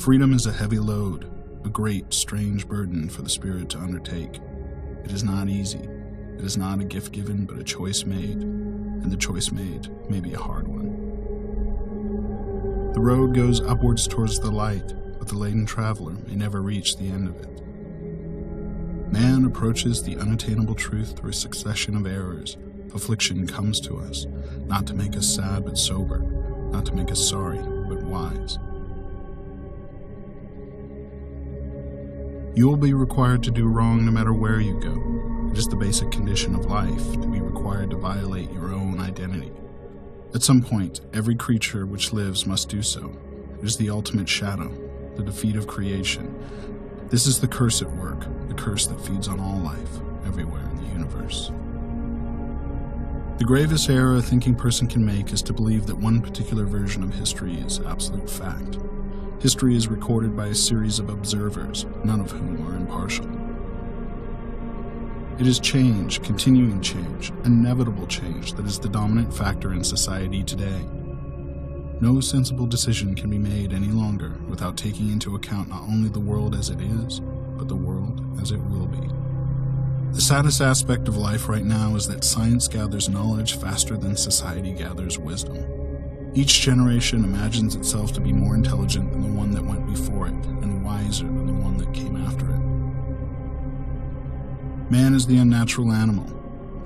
Freedom is a heavy load, a great, strange burden for the spirit to undertake. It is not easy. It is not a gift given, but a choice made, and the choice made may be a hard one. The road goes upwards towards the light, but the laden traveler may never reach the end of it. Man approaches the unattainable truth through a succession of errors. Affliction comes to us, not to make us sad but sober, not to make us sorry but wise. You will be required to do wrong no matter where you go. It is the basic condition of life to be required to violate your own identity. At some point, every creature which lives must do so. It is the ultimate shadow, the defeat of creation. This is the curse at work, the curse that feeds on all life, everywhere in the universe. The gravest error a thinking person can make is to believe that one particular version of history is absolute fact. History is recorded by a series of observers, none of whom are impartial. It is change, continuing change, inevitable change that is the dominant factor in society today. No sensible decision can be made any longer without taking into account not only the world as it is, but the world as it will be. The saddest aspect of life right now is that science gathers knowledge faster than society gathers wisdom. Each generation imagines itself to be more intelligent than the one that went before it, and wiser than the one that came after it. Man is the unnatural animal,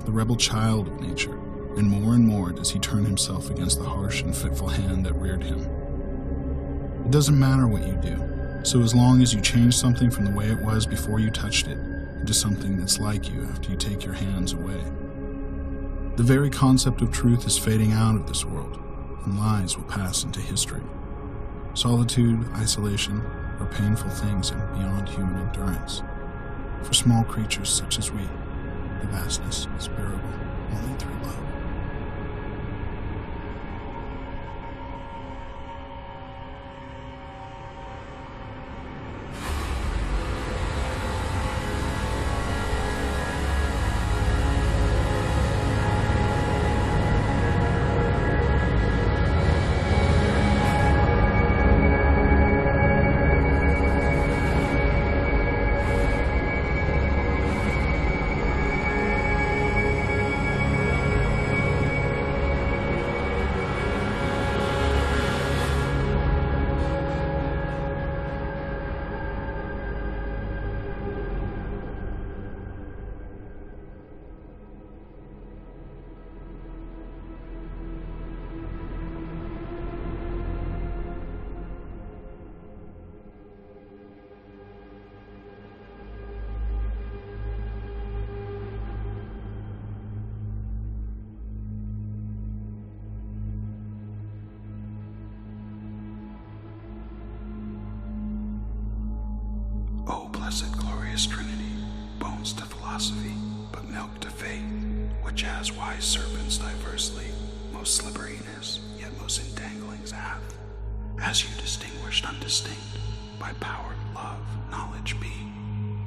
the rebel child of nature, and more does he turn himself against the harsh and fitful hand that reared him. It doesn't matter what you do, so as long as you change something from the way it was before you touched it, into something that's like you after you take your hands away. The very concept of truth is fading out of this world, and lies will pass into history. Solitude, isolation, are painful things and beyond human endurance. For small creatures such as we, the vastness is bearable only through love. O blessed glorious Trinity, bones to philosophy, but milk to faith, which as wise serpents diversely, most slipperiness, yet most entanglings hath, as you distinguished undistinct, by power, love, knowledge be,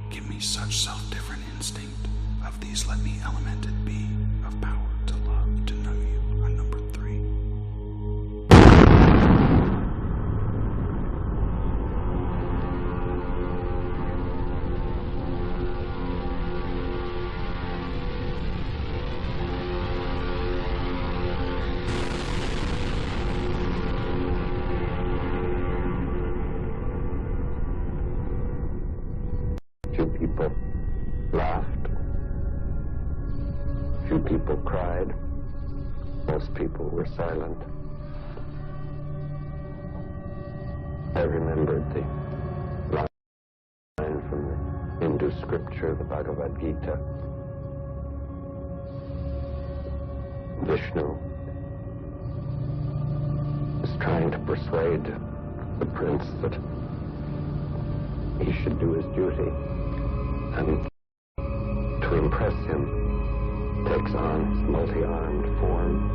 give me such self-different instinct, of these let me elemented be, of power to love, to know you, unnumbered 3. Few people laughed. Few people cried. Most people were silent. I remembered the line from the Hindu scripture, the Bhagavad Gita. Vishnu is trying to persuade the prince that he should do his duty, and to impress him takes on his multi-armed form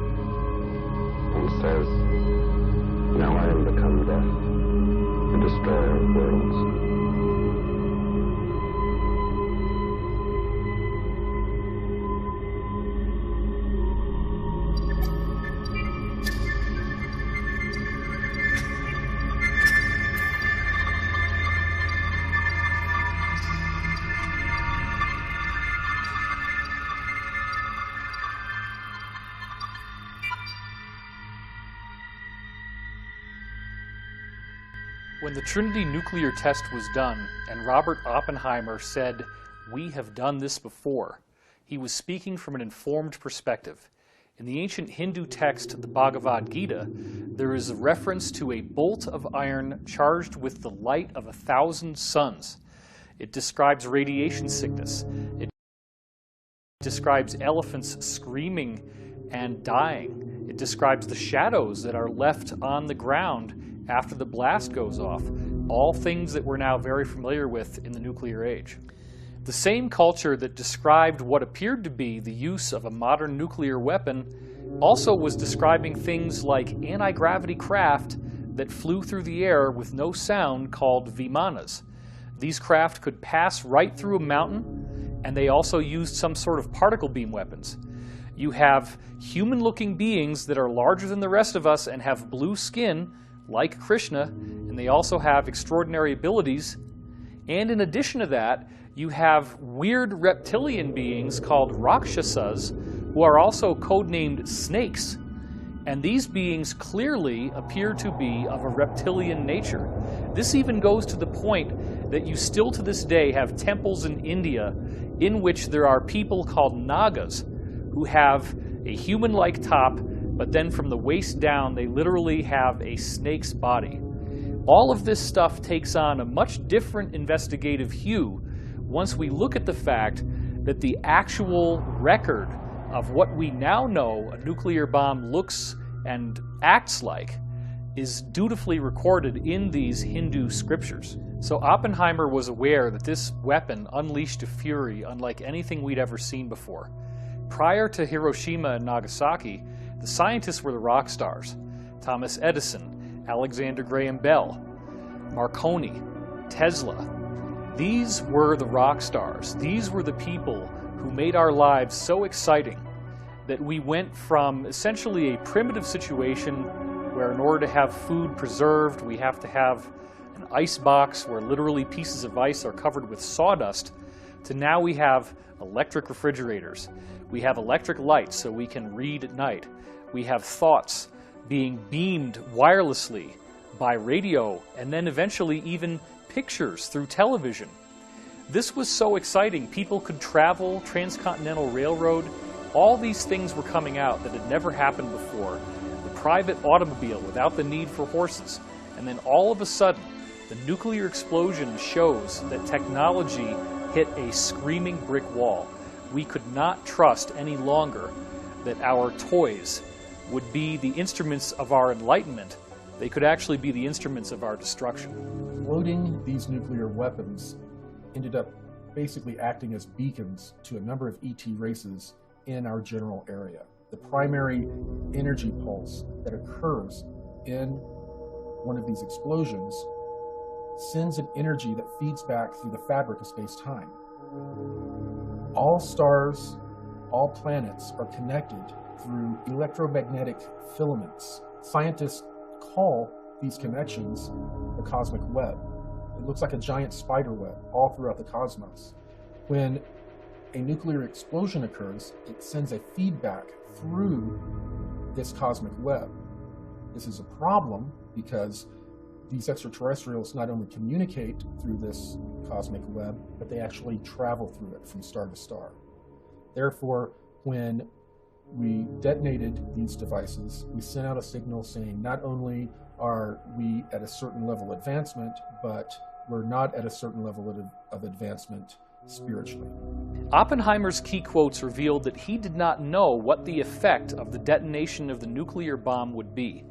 and says, "Now I am become death, the destroyer of worlds." When the Trinity nuclear test was done and Robert Oppenheimer said, "We have done this before," he was speaking from an informed perspective. In the ancient Hindu text, the Bhagavad Gita, there is a reference to a bolt of iron charged with the light of 1,000 suns. It describes radiation sickness. It describes elephants screaming and dying. It describes the shadows that are left on the ground after the blast goes off, all things that we're now very familiar with in the nuclear age. The same culture that described what appeared to be the use of a modern nuclear weapon also was describing things like anti-gravity craft that flew through the air with no sound called vimanas. These craft could pass right through a mountain, and they also used some sort of particle beam weapons. You have human-looking beings that are larger than the rest of us and have blue skin, like Krishna, and they also have extraordinary abilities. And in addition to that, you have weird reptilian beings called Rakshasas, who are also codenamed snakes. And these beings clearly appear to be of a reptilian nature. This even goes to the point that you still to this day have temples in India in which there are people called Nagas who have a human-like top, but then from the waist down they literally have a snake's body. All of this stuff takes on a much different investigative hue once we look at the fact that the actual record of what we now know a nuclear bomb looks and acts like is dutifully recorded in these Hindu scriptures. So Oppenheimer was aware that this weapon unleashed a fury unlike anything we'd ever seen before. Prior to Hiroshima and Nagasaki, the scientists were the rock stars. Thomas Edison, Alexander Graham Bell, Marconi, Tesla. These were the rock stars. These were the people who made our lives so exciting that we went from essentially a primitive situation where in order to have food preserved, we have to have an ice box where literally pieces of ice are covered with sawdust, to now we have electric refrigerators. We have electric lights so we can read at night. We have thoughts being beamed wirelessly by radio, and then eventually even pictures through television. This was so exciting. People could travel, transcontinental railroad. All these things were coming out that had never happened before. The private automobile without the need for horses. And then all of a sudden, the nuclear explosion shows that technology hit a screaming brick wall. We could not trust any longer that our toys would be the instruments of our enlightenment. They could actually be the instruments of our destruction. Loading these nuclear weapons ended up basically acting as beacons to a number of ET races in our general area. The primary energy pulse that occurs in one of these explosions sends an energy that feeds back through the fabric of space-time. All stars, all planets are connected through electromagnetic filaments. Scientists call these connections the cosmic web. It looks like a giant spider web all throughout the cosmos. When a nuclear explosion occurs, it sends a feedback through this cosmic web. This is a problem because these extraterrestrials not only communicate through this cosmic web, but they actually travel through it from star to star. Therefore, when we detonated these devices, we sent out a signal saying not only are we at a certain level of advancement, but we're not at a certain level of advancement spiritually. Oppenheimer's key quotes revealed that he did not know what the effect of the detonation of the nuclear bomb would be.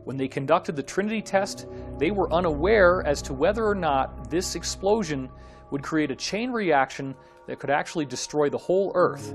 When they conducted the Trinity test, they were unaware as to whether or not this explosion would create a chain reaction that could actually destroy the whole Earth.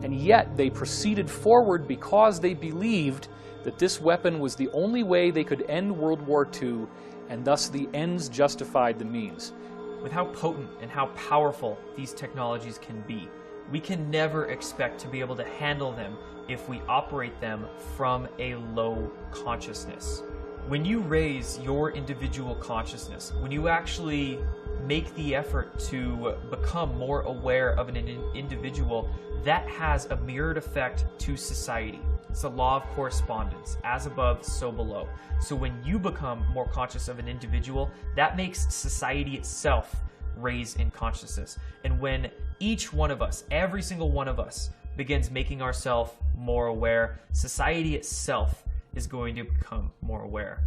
And yet they proceeded forward because they believed that this weapon was the only way they could end World War II, and thus the ends justified the means. With how potent and how powerful these technologies can be, we can never expect to be able to handle them if we operate them from a low consciousness. When you raise your individual consciousness, when you actually make the effort to become more aware of an individual, that has a mirrored effect to society. It's a law of correspondence, as above, so below. So when you become more conscious of an individual, that makes society itself raise in consciousness. And when each one of us, every single one of us, begins making ourselves more aware, society itself is going to become more aware.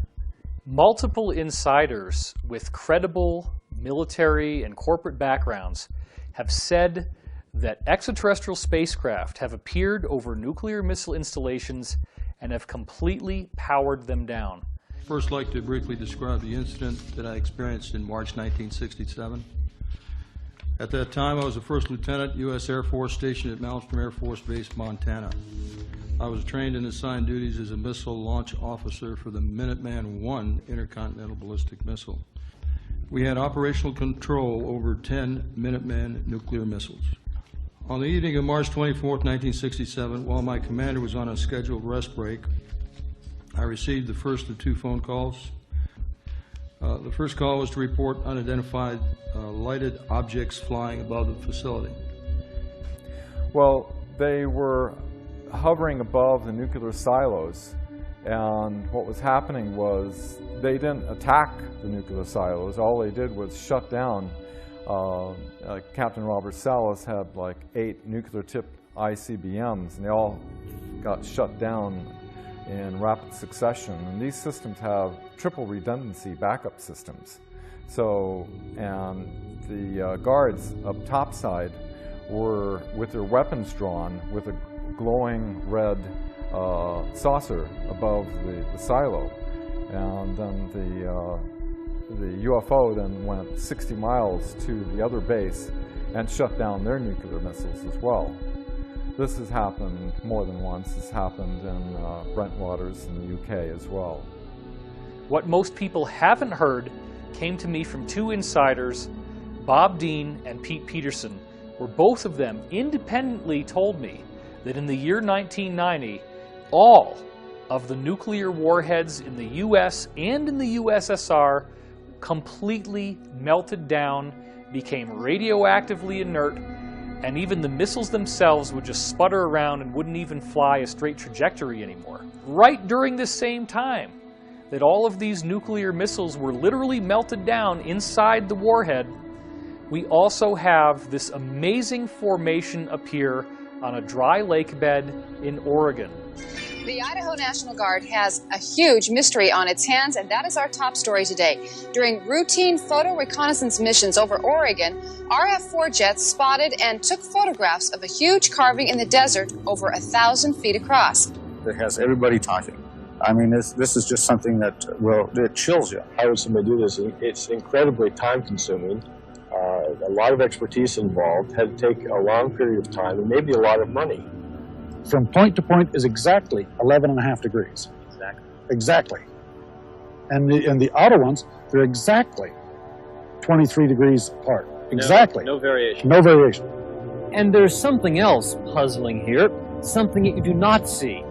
Multiple insiders with credible military and corporate backgrounds have said that extraterrestrial spacecraft have appeared over nuclear missile installations and have completely powered them down. First, I'd like to briefly describe the incident that I experienced in March 1967. At that time, I was a first lieutenant, U.S. Air Force, stationed at Malmstrom Air Force Base, Montana. I was trained and assigned duties as a missile launch officer for the Minuteman I intercontinental ballistic missile. We had operational control over 10 Minuteman nuclear missiles. On the evening of March 24, 1967, while my commander was on a scheduled rest break, I received the first of two phone calls. The first call was to report unidentified lighted objects flying above the facility. Well, they were hovering above the nuclear silos, and what was happening was they didn't attack the nuclear silos. All they did was shut down. Captain Robert Salas had like 8 nuclear-tipped ICBMs, and they all got shut down in rapid succession. And these systems have triple redundancy backup systems. So, and the guards up topside were with their weapons drawn with a glowing red saucer above the silo. And then the UFO then went 60 miles to the other base and shut down their nuclear missiles as well. This has happened more than once. This happened in Brentwaters in the UK as well. What most people haven't heard came to me from two insiders, Bob Dean and Pete Peterson, where both of them independently told me that in the year 1990, all of the nuclear warheads in the US and in the USSR completely melted down, became radioactively inert, and even the missiles themselves would just sputter around and wouldn't even fly a straight trajectory anymore. Right during this same time that all of these nuclear missiles were literally melted down inside the warhead, we also have this amazing formation appear on a dry lake bed in Oregon. The Idaho National Guard has a huge mystery on its hands, and that is our top story today. During routine photo reconnaissance missions over Oregon, RF-4 jets spotted and took photographs of a huge carving in the desert over 1,000 feet across. It has everybody talking. I mean, this is just something that, well, it chills you. How would somebody do this? It's incredibly time-consuming. A lot of expertise involved, had to take a long period of time, and maybe a lot of money. From point to point is exactly 11.5 degrees. Exactly. Exactly. And the outer ones, they're exactly 23 degrees apart. Exactly. No variation. No variation. And there's something else puzzling here, something that you do not see.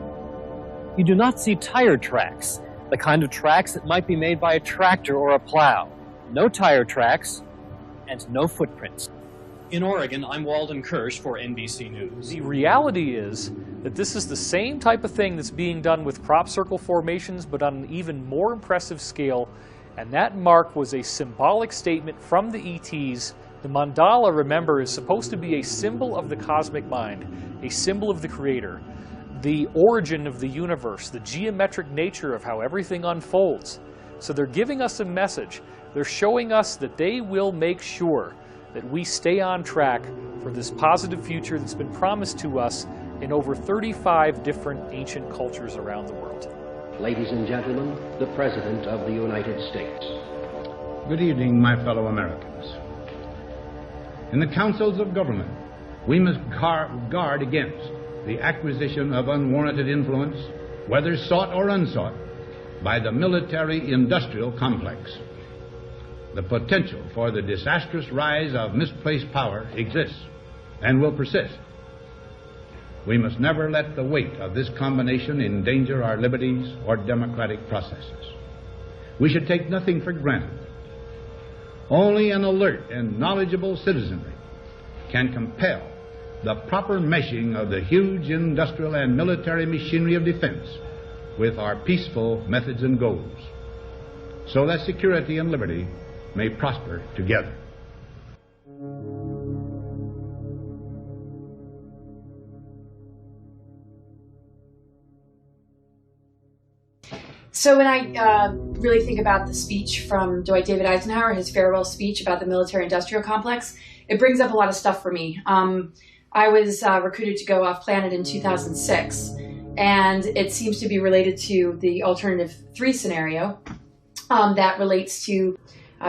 You do not see tire tracks, the kind of tracks that might be made by a tractor or a plow. No tire tracks, and no footprints. In Oregon, I'm Walden Kirsch for NBC News. The reality is that this is the same type of thing that's being done with crop circle formations, but on an even more impressive scale, and that mark was a symbolic statement from the ETs. The mandala, remember, is supposed to be a symbol of the cosmic mind, a symbol of the creator, the origin of the universe, the geometric nature of how everything unfolds. So they're giving us a message. They're showing us that they will make sure that we stay on track for this positive future that's been promised to us in over 35 different ancient cultures around the world. Ladies and gentlemen, the President of the United States. Good evening, my fellow Americans. In the councils of government, we must guard against the acquisition of unwarranted influence, whether sought or unsought, by the military-industrial complex. The potential for the disastrous rise of misplaced power exists and will persist. We must never let the weight of this combination endanger our liberties or democratic processes. we should take nothing for granted. Only an alert and knowledgeable citizenry can compel the proper meshing of the huge industrial and military machinery of defense with our peaceful methods and goals, so that security and liberty may prosper together. So when I really think about the speech from Dwight David Eisenhower, his farewell speech about the military-industrial complex, it brings up a lot of stuff for me. I was recruited to go off planet in 2006, and it seems to be related to the alternative 3 scenario that relates to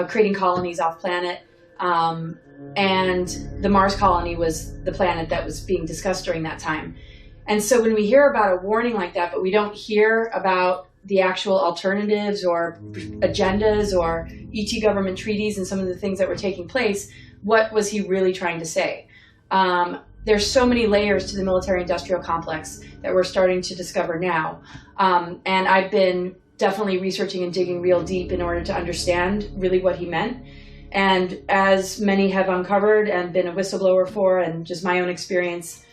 creating colonies off planet. And the Mars colony was the planet that was being discussed during that time. And so when we hear about a warning like that, but we don't hear about the actual alternatives or agendas or ET government treaties and some of the things that were taking place, what was he really trying to say? There's so many layers to the military-industrial complex that we're starting to discover now. And I've been definitely researching and digging real deep in order to understand really what he meant. And as many have uncovered and been a whistleblower for, and just my own experience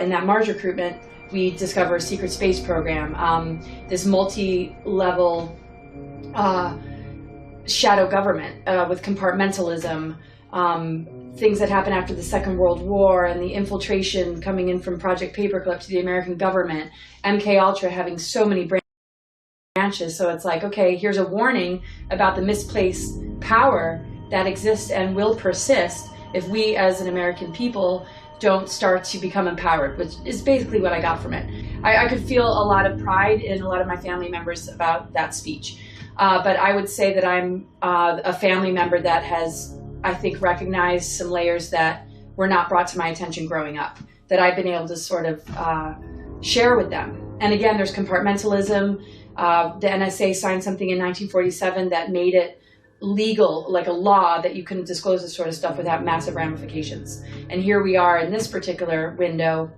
in that Mars recruitment, we discover a secret space program, this multi-level shadow government with compartmentalism, things that happened after the Second World War, and the infiltration coming in from Project Paperclip to the American government, MK Ultra having so many branches. So it's like, okay, here's a warning about the misplaced power that exists and will persist if we as an American people don't start to become empowered, which is basically what I got from it. I could feel a lot of pride in a lot of my family members about that speech. But I would say that I'm a family member that has, I think, recognized some layers that were not brought to my attention growing up, that I've been able to sort of share with them. And again, there's compartmentalism. The NSA signed something in 1947 that made it legal, like a law, that you couldn't disclose this sort of stuff without massive ramifications. And here we are in this particular window,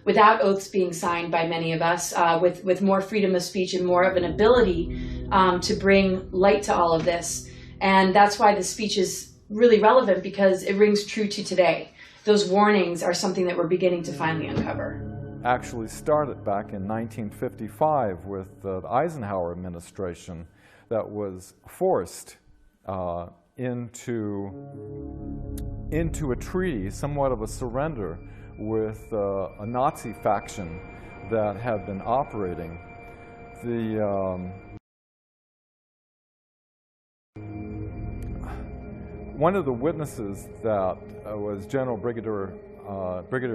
without oaths being signed by many of us, with more freedom of speech and more of an ability to bring light to all of this. And that's why the speech is really relevant, because it rings true to today. Those warnings are something that we're beginning to finally uncover. Actually started back in 1955 with the Eisenhower administration, that was forced into a treaty, somewhat of a surrender, with a Nazi faction that had been operating. One of the witnesses that was Brigadier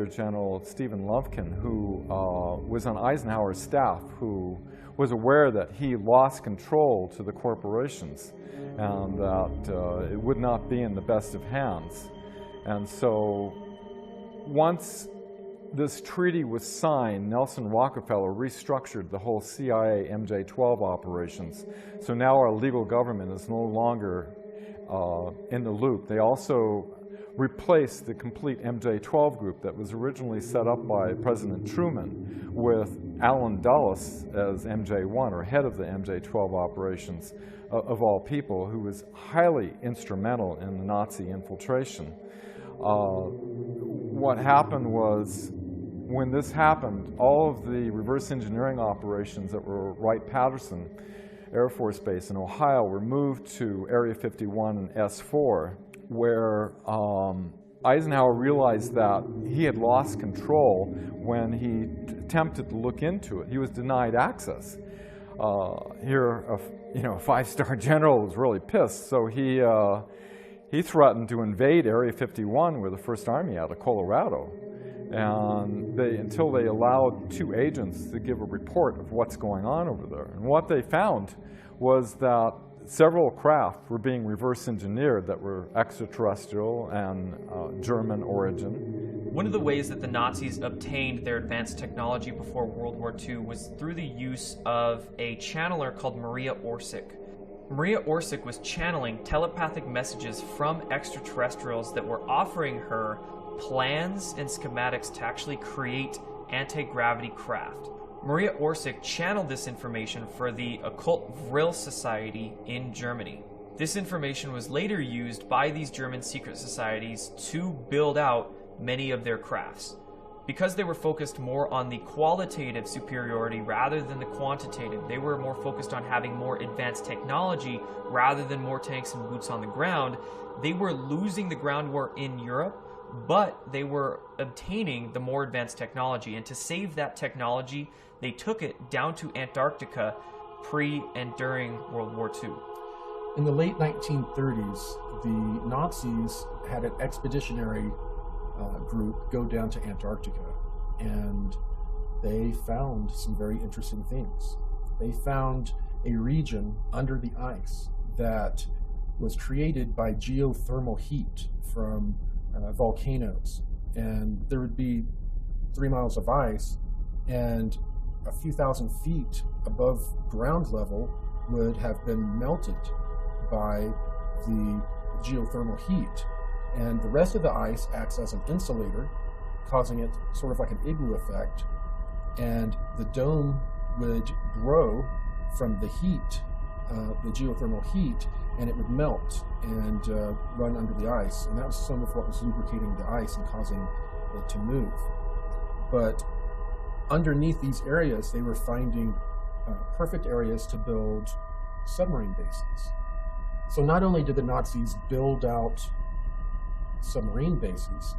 General Stephen Lufkin, who was on Eisenhower's staff, who was aware that he lost control to the corporations and that it would not be in the best of hands. And so once this treaty was signed, Nelson Rockefeller restructured the whole CIA MJ-12 operations. So now our legal government is no longer in the loop. They also replaced the complete MJ-12 group that was originally set up by President Truman with Allen Dulles as MJ-1, or head of the MJ-12 operations, of all people, who was highly instrumental in the Nazi infiltration. What happened was, when this happened, all of the reverse engineering operations that were Wright-Patterson Air Force Base in Ohio were moved to Area 51 and S4, where Eisenhower realized that he had lost control when he attempted to look into it. He was denied access. Here, a five-star general was really pissed, so he threatened to invade Area 51 with the First Army out of Colorado. And until they allowed 2 agents to give a report of what's going on over there. And what they found was that several craft were being reverse engineered that were extraterrestrial and German origin. One of the ways that the Nazis obtained their advanced technology before World War II was through the use of a channeler called Maria Orsic. Maria Orsic was channeling telepathic messages from extraterrestrials that were offering her plans and schematics to actually create anti-gravity craft. Maria Orsic channeled this information for the Occult Vril Society in Germany. This information was later used by these German secret societies to build out many of their crafts. Because they were focused more on the qualitative superiority rather than the quantitative, they were more focused on having more advanced technology rather than more tanks and boots on the ground. They were losing the ground war in Europe, but they were obtaining the more advanced technology. And to save that technology, they took it down to Antarctica pre and during World War II. In the late 1930s, the Nazis had an expeditionary group go down to Antarctica, and they found some very interesting things. They found a region under the ice that was created by geothermal heat from volcanoes, and there would be 3 miles of ice, and a few thousand feet above ground level would have been melted by the geothermal heat. And the rest of the ice acts as an insulator, causing it sort of like an igloo effect. And the dome would grow from the heat, the geothermal heat, and it would melt and run under the ice. And that was some of what was lubricating the ice and causing it to move. But underneath these areas, they were finding perfect areas to build submarine bases. So not only did the Nazis build out submarine bases,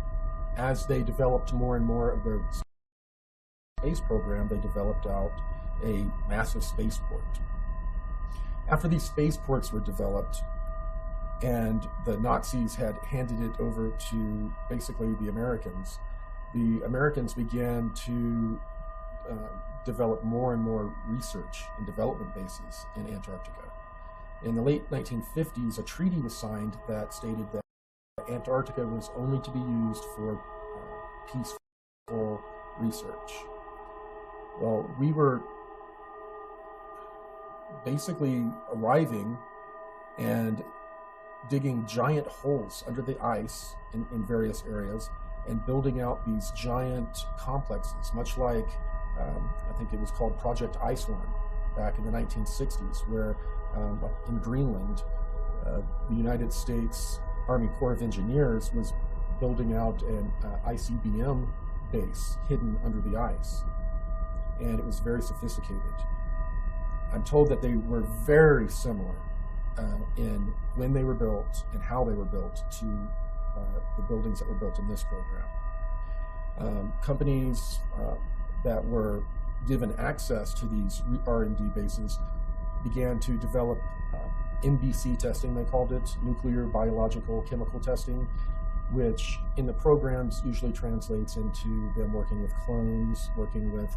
as they developed more and more of their space program, they developed out a massive spaceport. After these spaceports were developed and the Nazis had handed it over to basically the Americans began to develop more and more research and development bases in Antarctica. In the late 1950s, a treaty was signed that stated that Antarctica was only to be used for peaceful research. Well, we were basically arriving and digging giant holes under the ice in various areas and building out these giant complexes, much like I think it was called Project Icehorn back in the 1960s, where like in Greenland, the United States Army Corps of Engineers was building out an ICBM base hidden under the ice, and it was very sophisticated. I'm told that they were very similar in when they were built and how they were built to the buildings that were built in this program. Companies that were given access to these R&D bases began to develop NBC testing, they called it, nuclear, biological, chemical testing, which in the programs usually translates into them working with clones, working with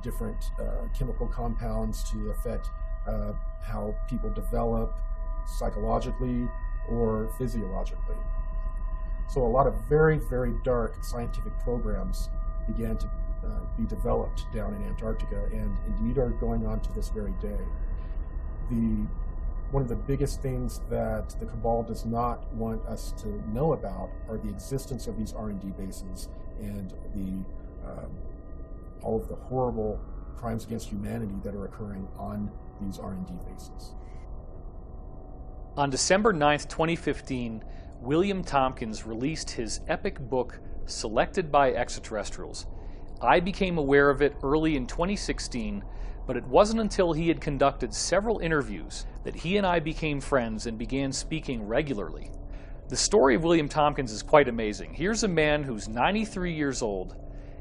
different chemical compounds to affect how people develop psychologically or physiologically. So a lot of very, very dark scientific programs began to be developed down in Antarctica, and indeed are going on to this very day. One of the biggest things that the Cabal does not want us to know about are the existence of these R&D bases and all of the horrible crimes against humanity that are occurring on these R&D bases. On December 9th, 2015, William Tompkins released his epic book, Selected by Extraterrestrials. I became aware of it early in 2016, but it wasn't until he had conducted several interviews that he and I became friends and began speaking regularly. The story of William Tompkins is quite amazing. Here's a man who's 93 years old,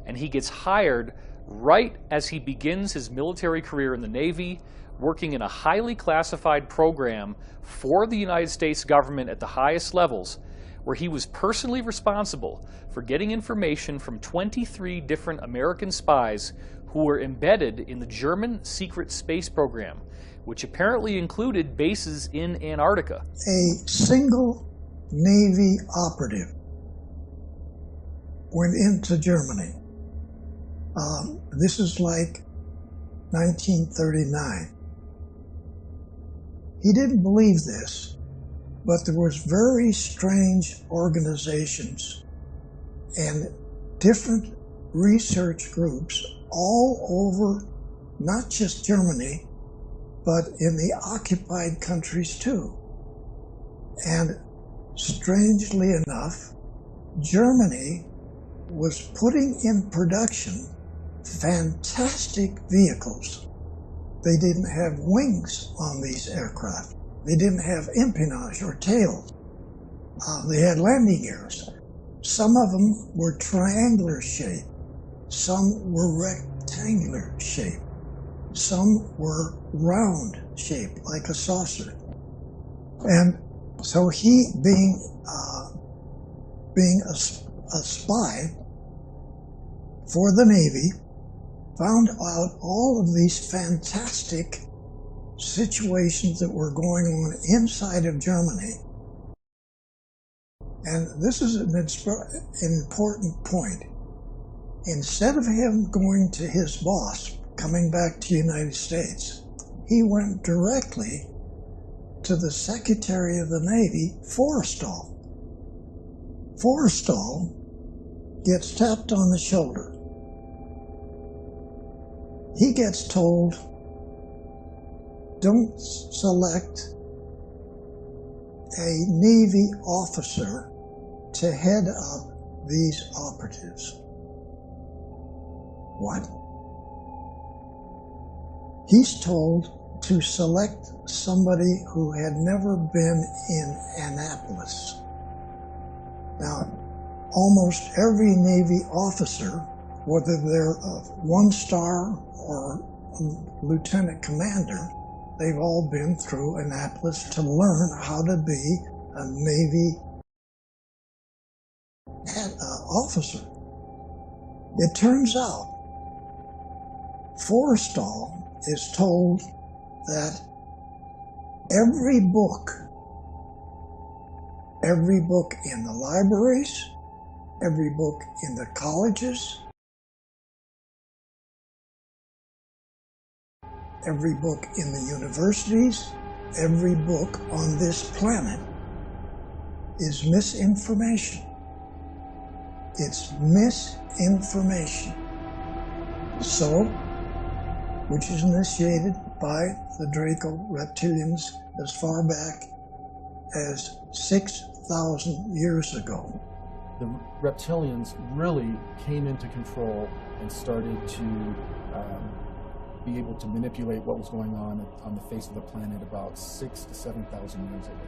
and he gets hired right as he begins his military career in the Navy, working in a highly classified program for the United States government at the highest levels, where he was personally responsible for getting information from 23 different American spies who were embedded in the German secret space program, which apparently included bases in Antarctica. A single Navy operative went into Germany. This is like 1939. He didn't believe this, but there was very strange organizations and different research groups all over, not just Germany, but in the occupied countries too. And strangely enough, Germany was putting in production fantastic vehicles. They didn't have wings on these aircraft. They didn't have empennage or tails. They had landing gears. Some of them were triangular shaped. Some were rectangular shaped. Some were round shaped, like a saucer. And so he, being a spy for the Navy, found out all of these fantastic situations that were going on inside of Germany. And this is an important point. Instead of him going to his boss, coming back to the United States, he went directly to the Secretary of the Navy, Forrestal. Forrestal gets tapped on the shoulder. He gets told, don't select a Navy officer to head up these operatives. What? He's told to select somebody who had never been in Annapolis. Now, almost every Navy officer, whether they're a one-star or lieutenant commander, they've all been through Annapolis to learn how to be a Navy officer. It turns out Forrestal is told that every book in the libraries, every book in the colleges, every book in the universities, every book on this planet is misinformation. It's misinformation. So, which is initiated by the Draco reptilians as far back as 6,000 years ago. The reptilians really came into control and started to be able to manipulate what was going on the face of the planet about 6,000 to 7,000 years ago.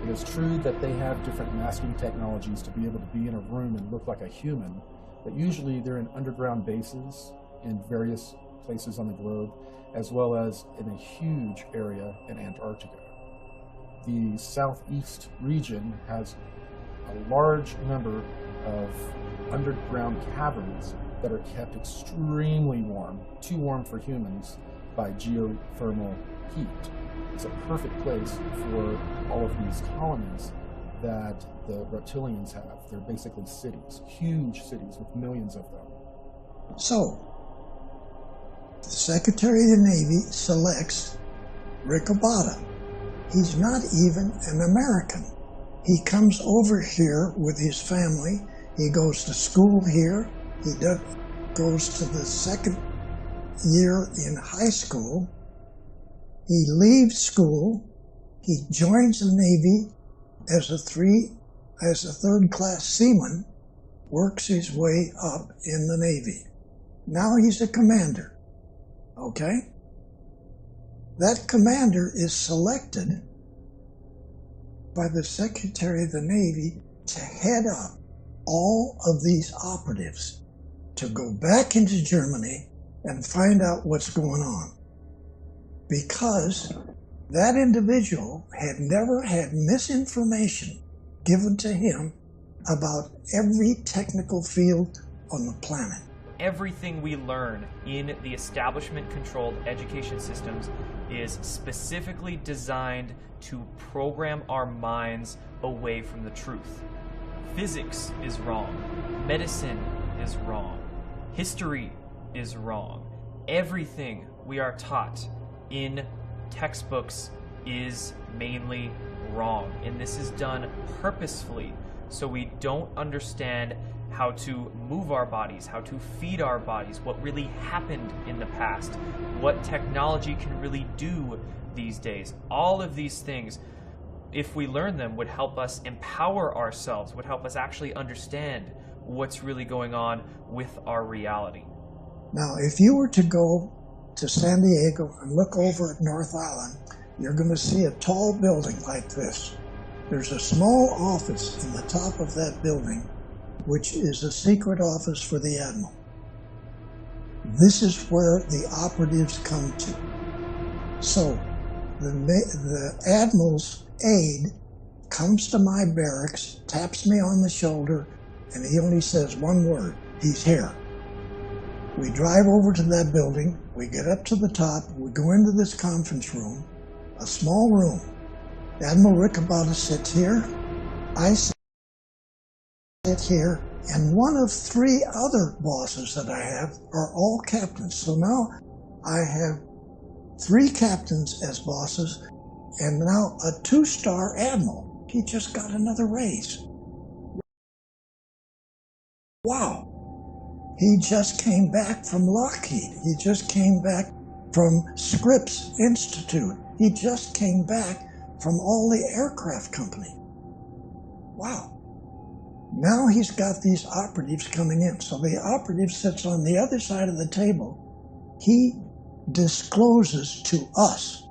It is true that they have different masking technologies to be able to be in a room and look like a human, but usually they're in underground bases in various places on the globe, as well as in a huge area in Antarctica. The southeast region has a large number of underground caverns that are kept extremely warm, too warm for humans, by geothermal heat. It's a perfect place for all of these colonies that the reptilians have. They're basically cities, huge cities with millions of them. So, the Secretary of the Navy selects Rick Obata. He's not even an American. He comes over here with his family. He goes to school here. He goes to the second year in high school. He leaves school. He joins the Navy as a third-class seaman, works his way up in the Navy. Now he's a commander, okay? That commander is selected by the Secretary of the Navy to head up all of these operatives, to go back into Germany and find out what's going on. Because that individual had never had misinformation given to him about every technical field on the planet. Everything we learn in the establishment-controlled education systems is specifically designed to program our minds away from the truth. Physics is wrong. Medicine is wrong. History is wrong. Everything we are taught in textbooks is mainly wrong. And this is done purposefully so we don't understand how to move our bodies, how to feed our bodies, what really happened in the past, what technology can really do these days. All of these things, if we learn them, would help us empower ourselves, would help us actually understand what's really going on with our reality. Now, if you were to go to San Diego and look over at North Island, you're going to see a tall building like this. There's a small office in the top of that building, which is a secret office for the Admiral. This is where the operatives come to. So, the Admiral's aide comes to my barracks, taps me on the shoulder, and he only says one word: he's here. We drive over to that building, we get up to the top, we go into this conference room, a small room. Admiral Riccobotta sits here, I sit here, and one of 3 other bosses that I have are all captains. So now I have 3 captains as bosses, and now a 2-star admiral. He just got another raise. Wow. He just came back from Lockheed. He just came back from Scripps Institute. He just came back from all the aircraft company. Wow. Now he's got these operatives coming in. So the operative sits on the other side of the table. He discloses to us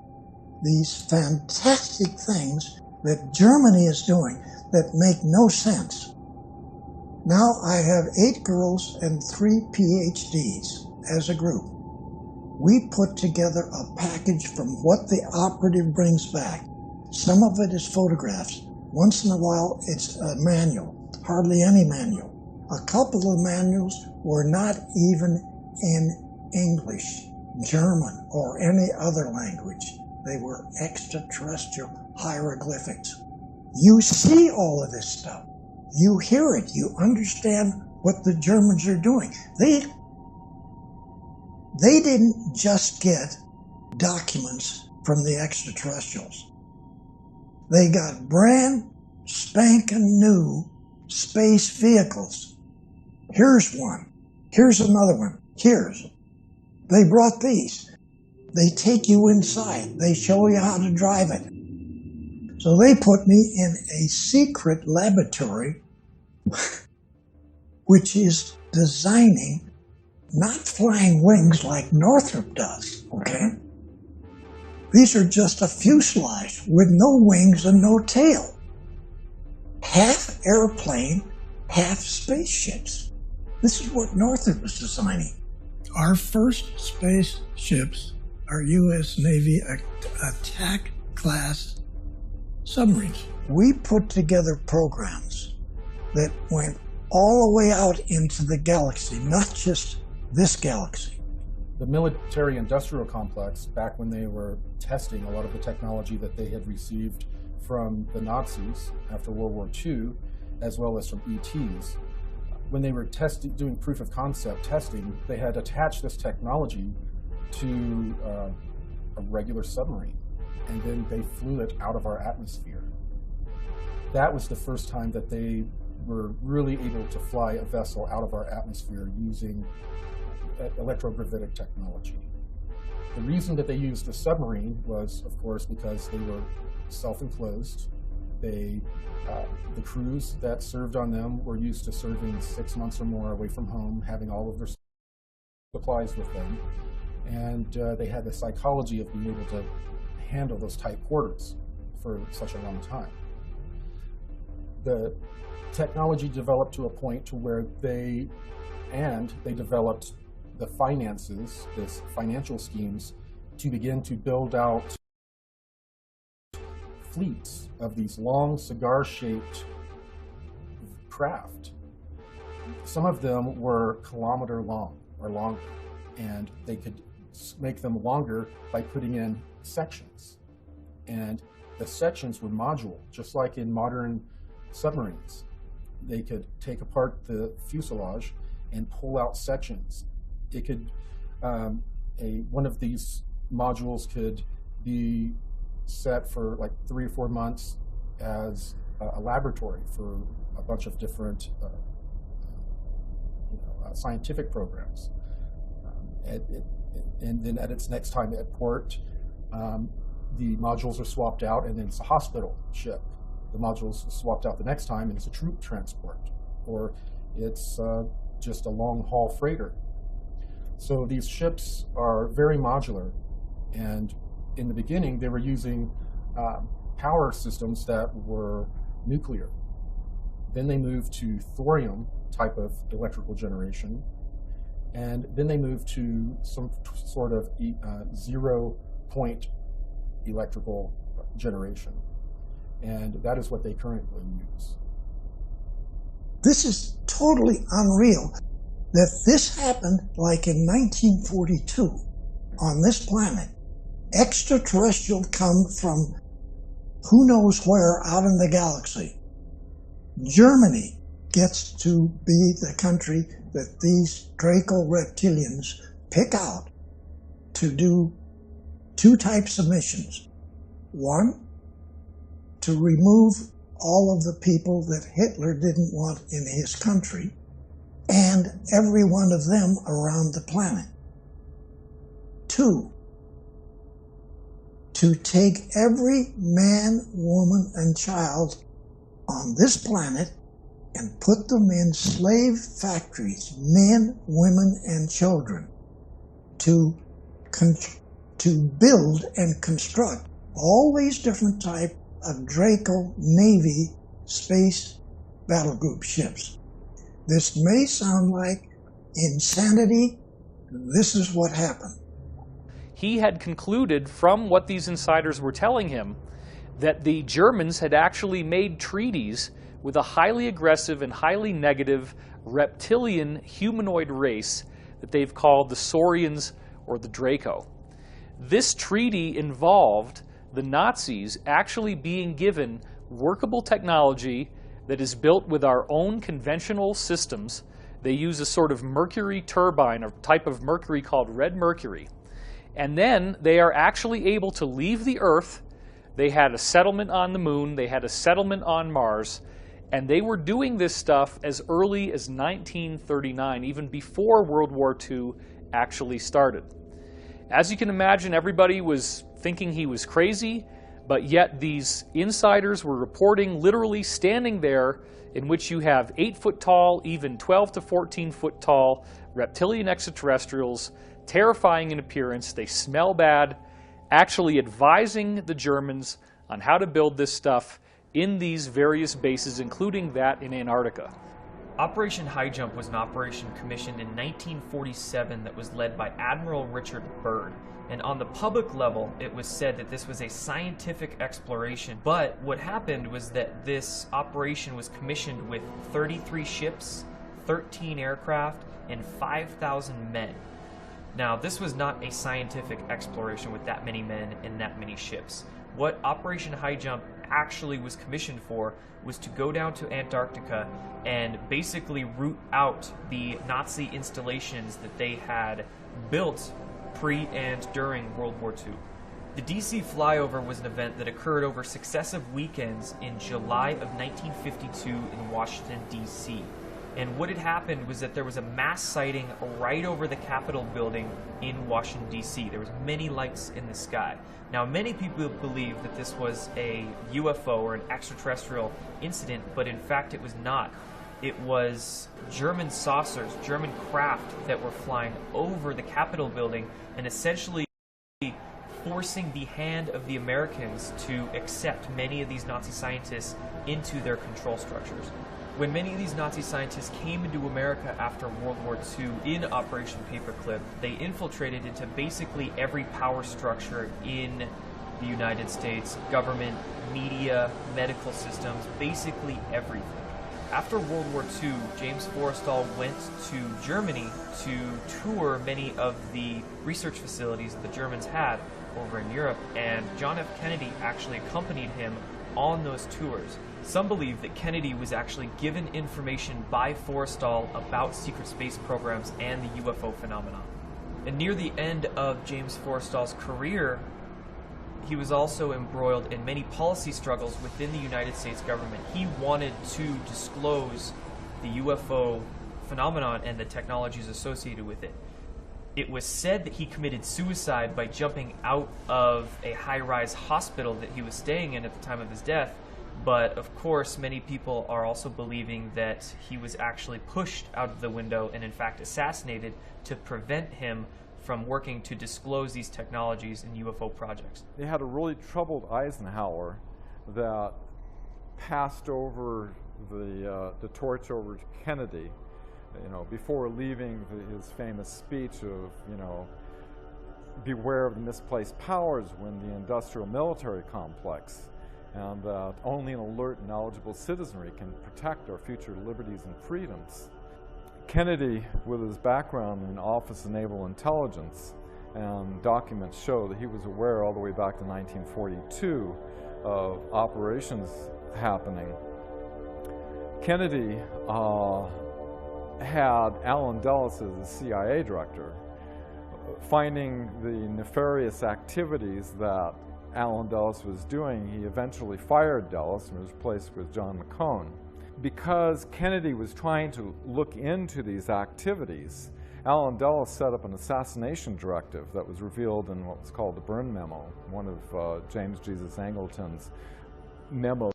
these fantastic things that Germany is doing that make no sense. Now I have 8 girls and 3 PhDs as a group. We put together a package from what the operative brings back. Some of it is photographs. Once in a while it's a manual, hardly any manual. A couple of manuals were not even in English, German, or any other language. They were extraterrestrial hieroglyphics. You see all of this stuff. You hear it. You understand what the Germans are doing. They didn't just get documents from the extraterrestrials. They got brand spanking new space vehicles. Here's one. Here's another one. Here's. They brought these. They take you inside. They show you how to drive it. So they put me in a secret laboratory which is designing not flying wings like Northrop does, okay? These are just a fuselage with no wings and no tail. Half airplane, half spaceships. This is what Northrop was designing. Our first spaceships are U.S. Navy attack class submarines. We put together programs that went all the way out into the galaxy, not just this galaxy. The military-industrial complex, back when they were testing a lot of the technology that they had received from the Nazis after World War II, as well as from ETs, when they were doing proof of concept testing, they had attached this technology to a regular submarine, and then they flew it out of our atmosphere. That was the first time that they were really able to fly a vessel out of our atmosphere using electrogravitic technology. The reason that they used the submarine was, of course, because they were self-enclosed. The crews that served on them were used to serving 6 months or more away from home, having all of their supplies with them, and they had the psychology of being able to handle those tight quarters for such a long time. The technology developed to a point to where they developed the finances, this financial schemes, to begin to build out fleets of these long cigar-shaped craft. Some of them were kilometer long or longer, and they could make them longer by putting in sections. And the sections were modular, just like in modern submarines. They could take apart the fuselage and pull out sections. It could, one of these modules could be set for like 3 or 4 months as a laboratory for a bunch of different scientific programs. And then at its next time at port, the modules are swapped out, and then it's a hospital ship. The modules are swapped out the next time, and it's a troop transport, or it's just a long-haul freighter. So these ships are very modular, and in the beginning they were using power systems that were nuclear. Then they moved to thorium type of electrical generation, and then they moved to some sort of zero-point electrical generation, and that is what they currently use. This is totally unreal that this happened like in 1942 on this planet. Extraterrestrial come from who knows where out in the galaxy. Germany gets to be the country that these Draco reptilians pick out to do two types of missions. One, to remove all of the people that Hitler didn't want in his country, and every one of them around the planet. Two, to take every man, woman, and child on this planet and put them in slave factories, men, women, and children, to build and construct all these different types of Draco Navy space battle group ships. This may sound like insanity. This is what happened. He had concluded from what these insiders were telling him that the Germans had actually made treaties with a highly aggressive and highly negative reptilian humanoid race that they've called the Saurians or the Draco. This treaty involved the Nazis actually being given workable technology that is built with our own conventional systems. They use a sort of mercury turbine, or type of mercury called red mercury. And then they are actually able to leave the Earth. They had a settlement on the moon, they had a settlement on Mars, and they were doing this stuff as early as 1939, even before World War II actually started. As you can imagine, everybody was thinking he was crazy, but yet these insiders were reporting literally standing there, in which you have 8-foot tall, even 12 to 14 foot tall reptilian extraterrestrials, terrifying in appearance, they smell bad, actually advising the Germans on how to build this stuff in these various bases, including that in Antarctica. Operation High Jump was an operation commissioned in 1947 that was led by Admiral Richard Byrd. And on the public level, it was said that this was a scientific exploration. But what happened was that this operation was commissioned with 33 ships, 13 aircraft, and 5,000 men. Now, this was not a scientific exploration with that many men and that many ships. What Operation High Jump actually was commissioned for was to go down to Antarctica and basically root out the Nazi installations that they had built pre and during World War II. The DC flyover was an event that occurred over successive weekends in July of 1952 in Washington, D.C. And what had happened was that there was a mass sighting right over the Capitol building in Washington, D.C. There was many lights in the sky. Now, many people believe that this was a UFO or an extraterrestrial incident, but in fact it was not. It was German saucers, German craft that were flying over the Capitol building and essentially forcing the hand of the Americans to accept many of these Nazi scientists into their control structures. When many of these Nazi scientists came into America after World War II in Operation Paperclip, they infiltrated into basically every power structure in the United States, government, media, medical systems, basically everything. After World War II, James Forrestal went to Germany to tour many of the research facilities that the Germans had over in Europe, and John F. Kennedy actually accompanied him on those tours. Some believe that Kennedy was actually given information by Forrestal about secret space programs and the UFO phenomenon. And near the end of James Forrestal's career, he was also embroiled in many policy struggles within the United States government. He wanted to disclose the UFO phenomenon and the technologies associated with it. It was said that he committed suicide by jumping out of a high-rise hospital that he was staying in at the time of his death, but of course many people are also believing that he was actually pushed out of the window and in fact assassinated to prevent him from working to disclose these technologies in UFO projects. They had a really troubled Eisenhower that passed over the torch over to Kennedy, before leaving his famous speech of, beware of the misplaced powers when the industrial military complex, and that only an alert, knowledgeable citizenry can protect our future liberties and freedoms. Kennedy, with his background in Office of Naval Intelligence, and documents show that he was aware all the way back to 1942 of operations happening. Kennedy had Allen Dulles as the CIA director. Finding the nefarious activities that Allen Dulles was doing, he eventually fired Dulles and was replaced with John McCone. Because Kennedy was trying to look into these activities, Allen Dulles set up an assassination directive that was revealed in what was called the Byrne Memo, one of James Jesus Angleton's memos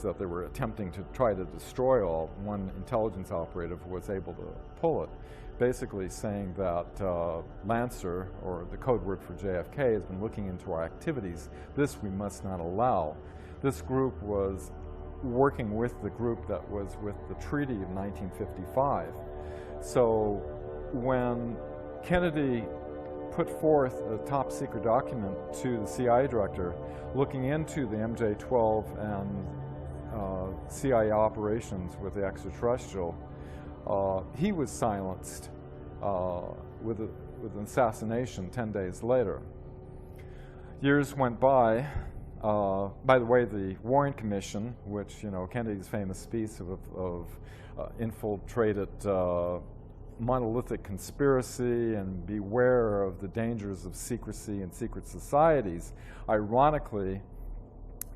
that they were attempting to try to destroy all. One intelligence operative was able to pull it, basically saying that Lancer, or the code word for JFK, has been looking into our activities. This we must not allow. This group was working with the group that was with the Treaty of 1955. So when Kennedy put forth a top secret document to the CIA director looking into the MJ-12 and CIA operations with the extraterrestrial, he was silenced with an assassination 10 days later. Years went by. By the way, the Warren Commission, which, Kennedy's famous speech of infiltrated monolithic conspiracy and beware of the dangers of secrecy and secret societies, ironically,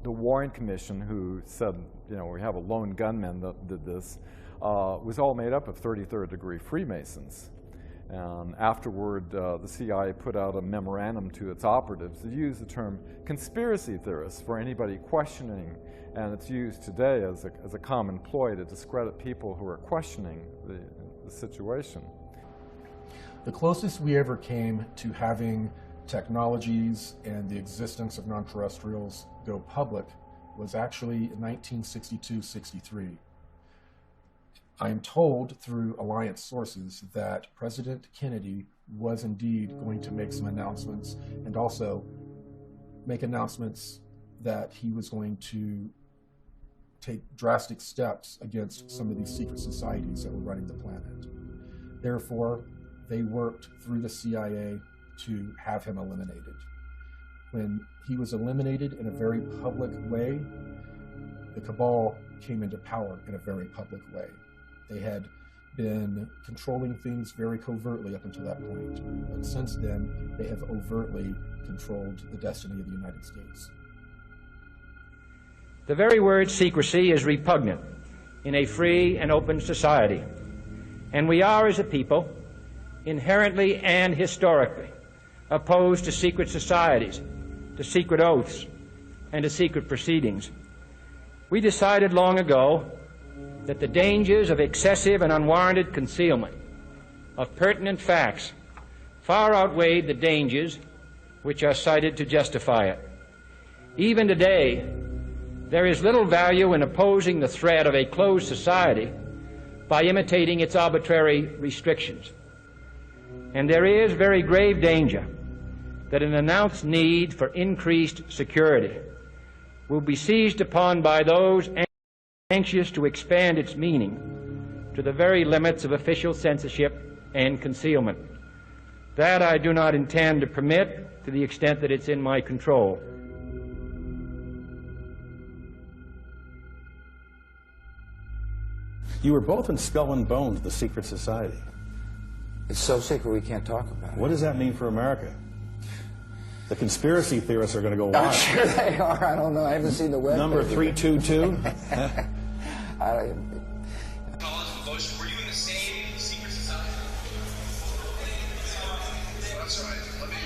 the Warren Commission, who said, we have a lone gunman that did this, was all made up of 33rd degree Freemasons. And afterward, the CIA put out a memorandum to its operatives to use the term conspiracy theorists for anybody questioning, and it's used today as a common ploy to discredit people who are questioning the situation. The closest we ever came to having technologies and the existence of non-terrestrials go public was actually in 1962-63. I am told through Alliance sources that President Kennedy was indeed going to make some announcements, and also make announcements that he was going to take drastic steps against some of these secret societies that were running the planet. Therefore, they worked through the CIA to have him eliminated. When he was eliminated in a very public way, the cabal came into power in a very public way. They had been controlling things very covertly up until that point, but since then, they have overtly controlled the destiny of the United States. The very word secrecy is repugnant in a free and open society, and we are, as a people, inherently and historically opposed to secret societies, to secret oaths, and to secret proceedings. We decided long ago that the dangers of excessive and unwarranted concealment of pertinent facts far outweighed the dangers which are cited to justify it. Even today, there is little value in opposing the threat of a closed society by imitating its arbitrary restrictions. And there is very grave danger that an announced need for increased security will be seized upon by those anxious to expand its meaning to the very limits of official censorship and concealment. That I do not intend to permit to the extent that it's in my control. You were both in Skull and Bones, the secret society. It's so secret we can't talk about it. What does that mean for America? The conspiracy theorists are going to go I'm wild. sure they are. I don't know. I haven't seen the web. Number 322. Voice That's right. Let me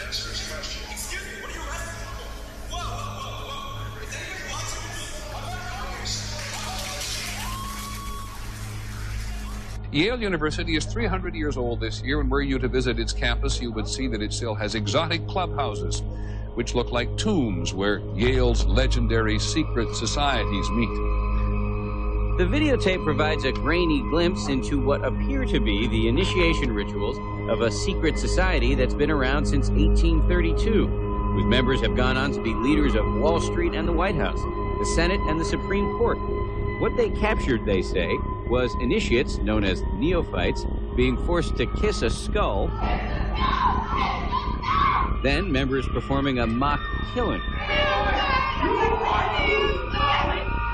answer his question. Excuse me, what are you asking? Whoa, whoa, whoa, whoa. Is anybody watching? Yale University is 300 years old this year, and were you to visit its campus, you would see that it still has exotic clubhouses, which look like tombs where Yale's legendary secret societies meet. The videotape provides a grainy glimpse into what appear to be the initiation rituals of a secret society that's been around since 1832, whose members have gone on to be leaders of Wall Street and the White House, the Senate and the Supreme Court. What they captured, they say, was initiates, known as neophytes, being forced to kiss a skull, then members performing a mock killing.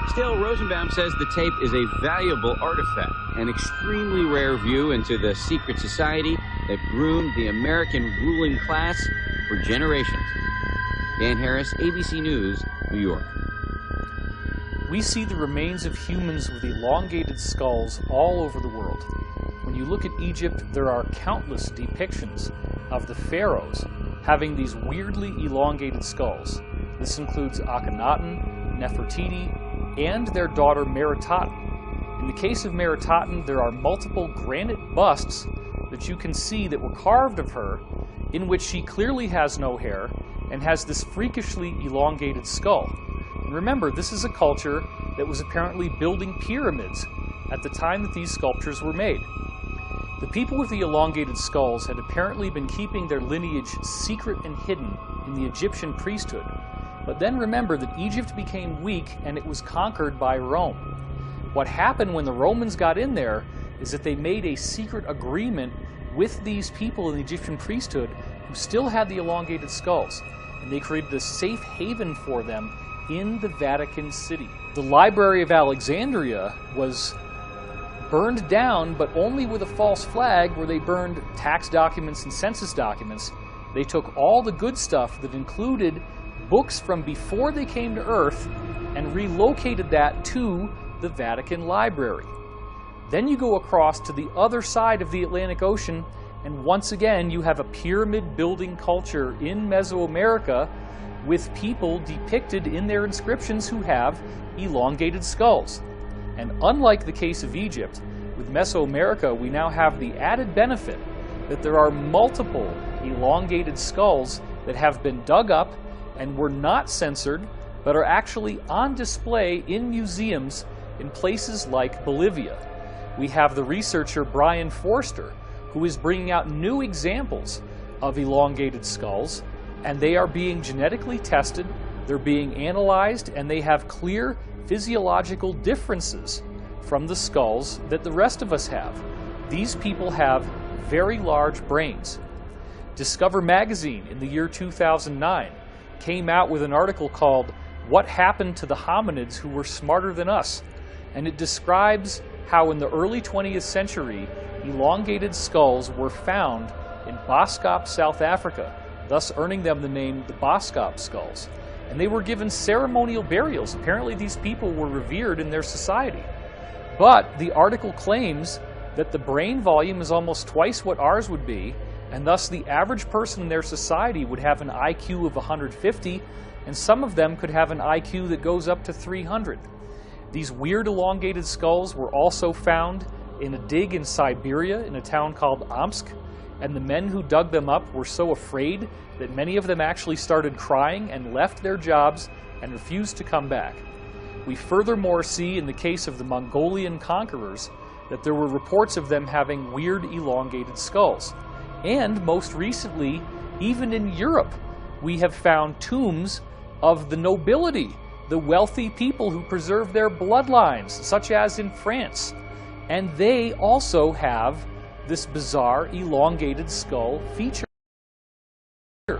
Still, Rosenbaum says the tape is a valuable artifact, an extremely rare view into the secret society that groomed the American ruling class for generations. Dan Harris, ABC News, New York. We see the remains of humans with elongated skulls all over the world. When you look at Egypt, there are countless depictions of the pharaohs having these weirdly elongated skulls. This includes Akhenaten, Nefertiti, and their daughter Meritaten. In the case of Meritaten, there are multiple granite busts that you can see that were carved of her, in which she clearly has no hair and has this freakishly elongated skull. And remember, this is a culture that was apparently building pyramids at the time that these sculptures were made. The people with the elongated skulls had apparently been keeping their lineage secret and hidden in the Egyptian priesthood. But then remember that Egypt became weak and it was conquered by Rome. What happened when the Romans got in there is that they made a secret agreement with these people in the Egyptian priesthood who still had the elongated skulls, and they created a safe haven for them in the Vatican City. The Library of Alexandria was burned down, but only with a false flag, where they burned tax documents and census documents. They took all the good stuff that included books from before they came to Earth and relocated that to the Vatican Library. Then you go across to the other side of the Atlantic Ocean, and once again you have a pyramid building culture in Mesoamerica with people depicted in their inscriptions who have elongated skulls. And unlike the case of Egypt, with Mesoamerica we now have the added benefit that there are multiple elongated skulls that have been dug up and were not censored, but are actually on display in museums in places like Bolivia. We have the researcher Brian Forster, who is bringing out new examples of elongated skulls, and they are being genetically tested, they're being analyzed, and they have clear physiological differences from the skulls that the rest of us have. These people have very large brains. Discover magazine in the year 2009 came out with an article called "What Happened to the Hominids Who Were Smarter Than Us?" And it describes how in the early 20th century elongated skulls were found in Boskop, South Africa, thus earning them the name the Boskop skulls. And they were given ceremonial burials. Apparently these people were revered in their society. But the article claims that the brain volume is almost twice what ours would be, and thus the average person in their society would have an IQ of 150, and some of them could have an IQ that goes up to 300. These weird elongated skulls were also found in a dig in Siberia in a town called Omsk, and the men who dug them up were so afraid that many of them actually started crying and left their jobs and refused to come back. We furthermore see in the case of the Mongolian conquerors that there were reports of them having weird elongated skulls. And most recently, even in Europe, we have found tombs of the nobility, the wealthy people who preserve their bloodlines, such as in France. And they also have this bizarre elongated skull feature. It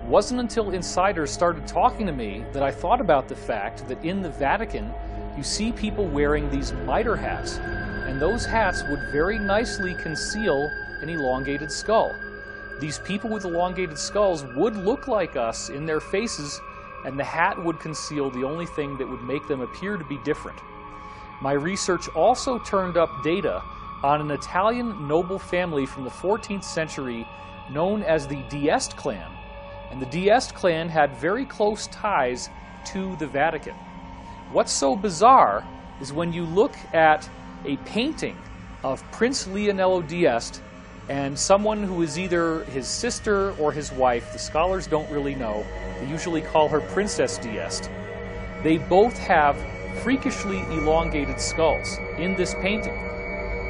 wasn't until insiders started talking to me that I thought about the fact that in the Vatican, you see people wearing these mitre hats, and those hats would very nicely conceal an elongated skull. These people with elongated skulls would look like us in their faces, and the hat would conceal the only thing that would make them appear to be different. My research also turned up data on an Italian noble family from the 14th century known as the Diest clan. And the Diest clan had very close ties to the Vatican. What's so bizarre is when you look at a painting of Prince Leonello Diest and someone who is either his sister or his wife, the scholars don't really know, they usually call her Princess Diest. They both have freakishly elongated skulls in this painting.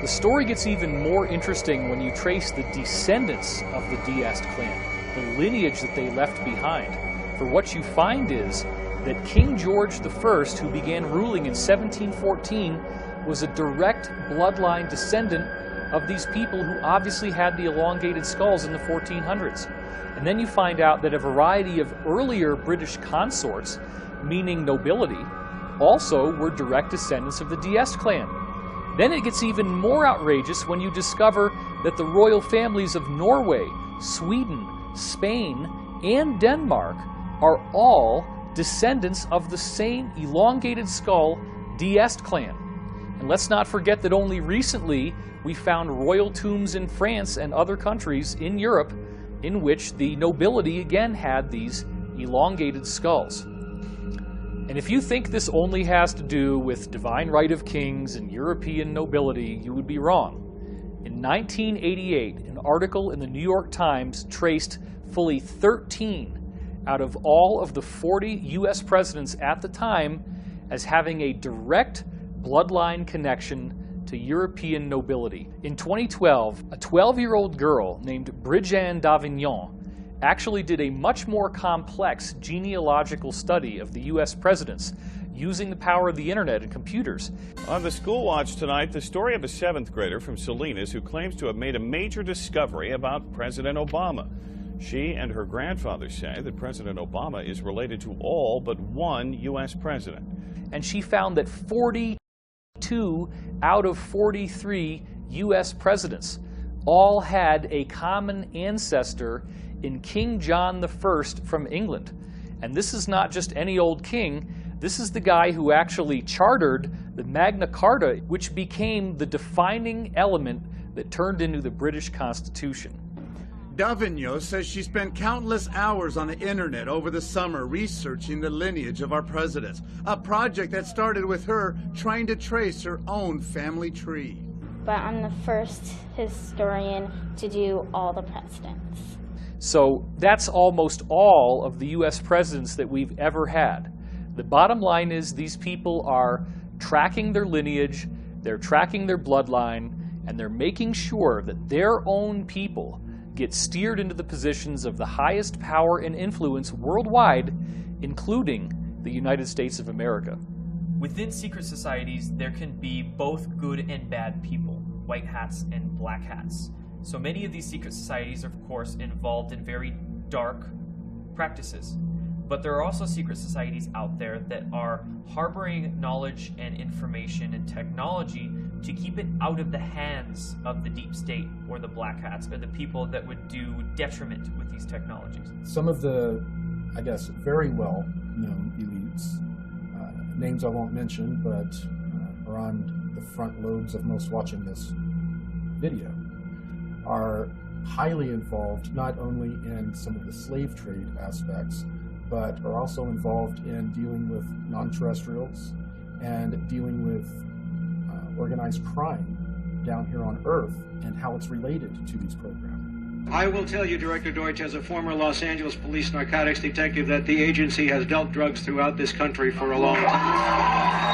The story gets even more interesting when you trace the descendants of the Diest clan, the lineage that they left behind. For what you find is that King George I, who began ruling in 1714, was a direct bloodline descendant of these people who obviously had the elongated skulls in the 1400s. And then you find out that a variety of earlier British consorts, meaning nobility, also were direct descendants of the Diest clan. Then it gets even more outrageous when you discover that the royal families of Norway, Sweden, Spain, and Denmark are all descendants of the same elongated skull Diest clan. And let's not forget that only recently we found royal tombs in France and other countries in Europe in which the nobility again had these elongated skulls. And if you think this only has to do with divine right of kings and European nobility, you would be wrong. In 1988, an article in the New York Times traced fully 13 out of all of the 40 U.S. presidents at the time as having a direct bloodline connection to European nobility. In 2012, a 12-year-old girl named Brigitte d'Avignon actually did a much more complex genealogical study of the U.S. presidents using the power of the internet and computers. On the School Watch tonight, the story of a 7th grader from Salinas who claims to have made a major discovery about President Obama. She and her grandfather say that President Obama is related to all but one U.S. president. And she found that 42 out of 43 U.S. presidents all had a common ancestor in King John I from England. And this is not just any old king. This is the guy who actually chartered the Magna Carta, which became the defining element that turned into the British Constitution. D'Avignon says she spent countless hours on the internet over the summer researching the lineage of our presidents, a project that started with her trying to trace her own family tree. But I'm the first historian to do all the presidents. So that's almost all of the U.S. presidents that we've ever had. The bottom line is these people are tracking their lineage, they're tracking their bloodline, and they're making sure that their own people get steered into the positions of the highest power and influence worldwide, including the United States of America. Within secret societies, there can be both good and bad people, white hats and black hats. So many of these secret societies are, of course, involved in very dark practices. But there are also secret societies out there that are harboring knowledge and information and technology to keep it out of the hands of the deep state or the black hats or the people that would do detriment with these technologies. Some of the, I guess, very well-known elites, names I won't mention, but are on the front lobes of most watching this video, are highly involved not only in some of the slave trade aspects, but are also involved in dealing with non-terrestrials and dealing with organized crime down here on Earth and how it's related to these programs. I will tell you, Director Deutsch, as a former Los Angeles police narcotics detective, that the agency has dealt drugs throughout this country for a long time.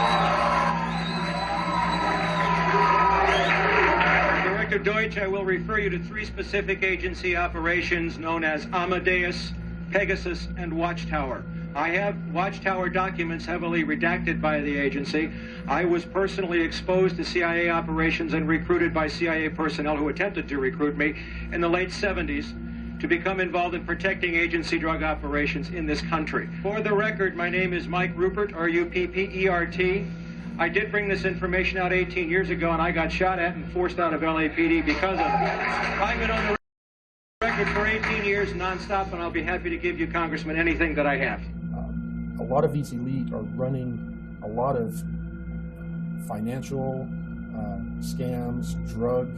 Director Deutsch, I will refer you to 3 specific agency operations known as Amadeus, Pegasus, and Watchtower. I have Watchtower documents heavily redacted by the agency. I was personally exposed to CIA operations and recruited by CIA personnel who attempted to recruit me in the late 70s to become involved in protecting agency drug operations in this country. For the record, my name is Mike Ruppert, R-U-P-P-E-R-T. I did bring this information out 18 years ago, and I got shot at and forced out of LAPD because of it. I've been on the record for 18 years nonstop, and I'll be happy to give you, Congressman, anything that I have. A lot of these elite are running a lot of financial scams, drug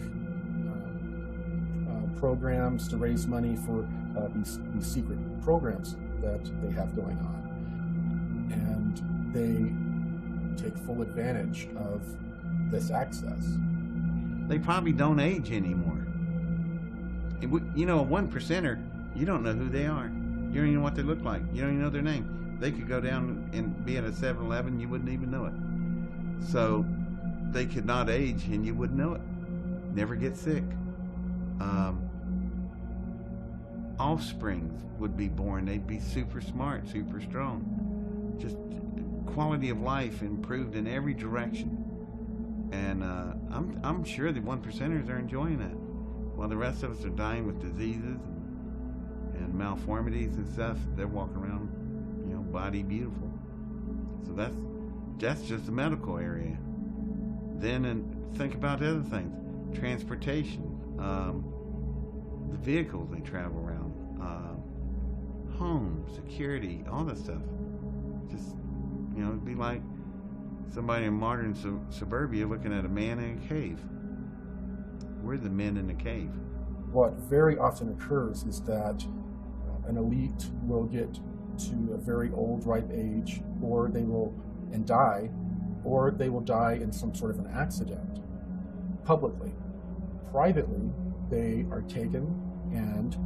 programs to raise money for these secret programs that they have going on. And they take full advantage of this access. They probably don't age anymore. You know, a 1%er, you don't know who they are. You don't even know what they look like. You don't even know their name. They could go down and be at a 7-Eleven, you wouldn't even know it. So they could not age and you wouldn't know it. Never get sick. Offsprings would be born. They'd be super smart, super strong. Just quality of life improved in every direction. And I'm sure the 1%ers are enjoying that, while the rest of us are dying with diseases and malformities and stuff. They're walking around, you know, body beautiful. So that's just the medical area. Then think about the other things: transportation, the vehicles they travel around, home, security, all that stuff. Just, you know, it'd be like somebody in modern suburbia looking at a man in a cave. We're the men in the cave. What very often occurs is that an elite will get to a very old, ripe age, or they will die, or they will die in some sort of an accident, publicly. Privately, they are taken, and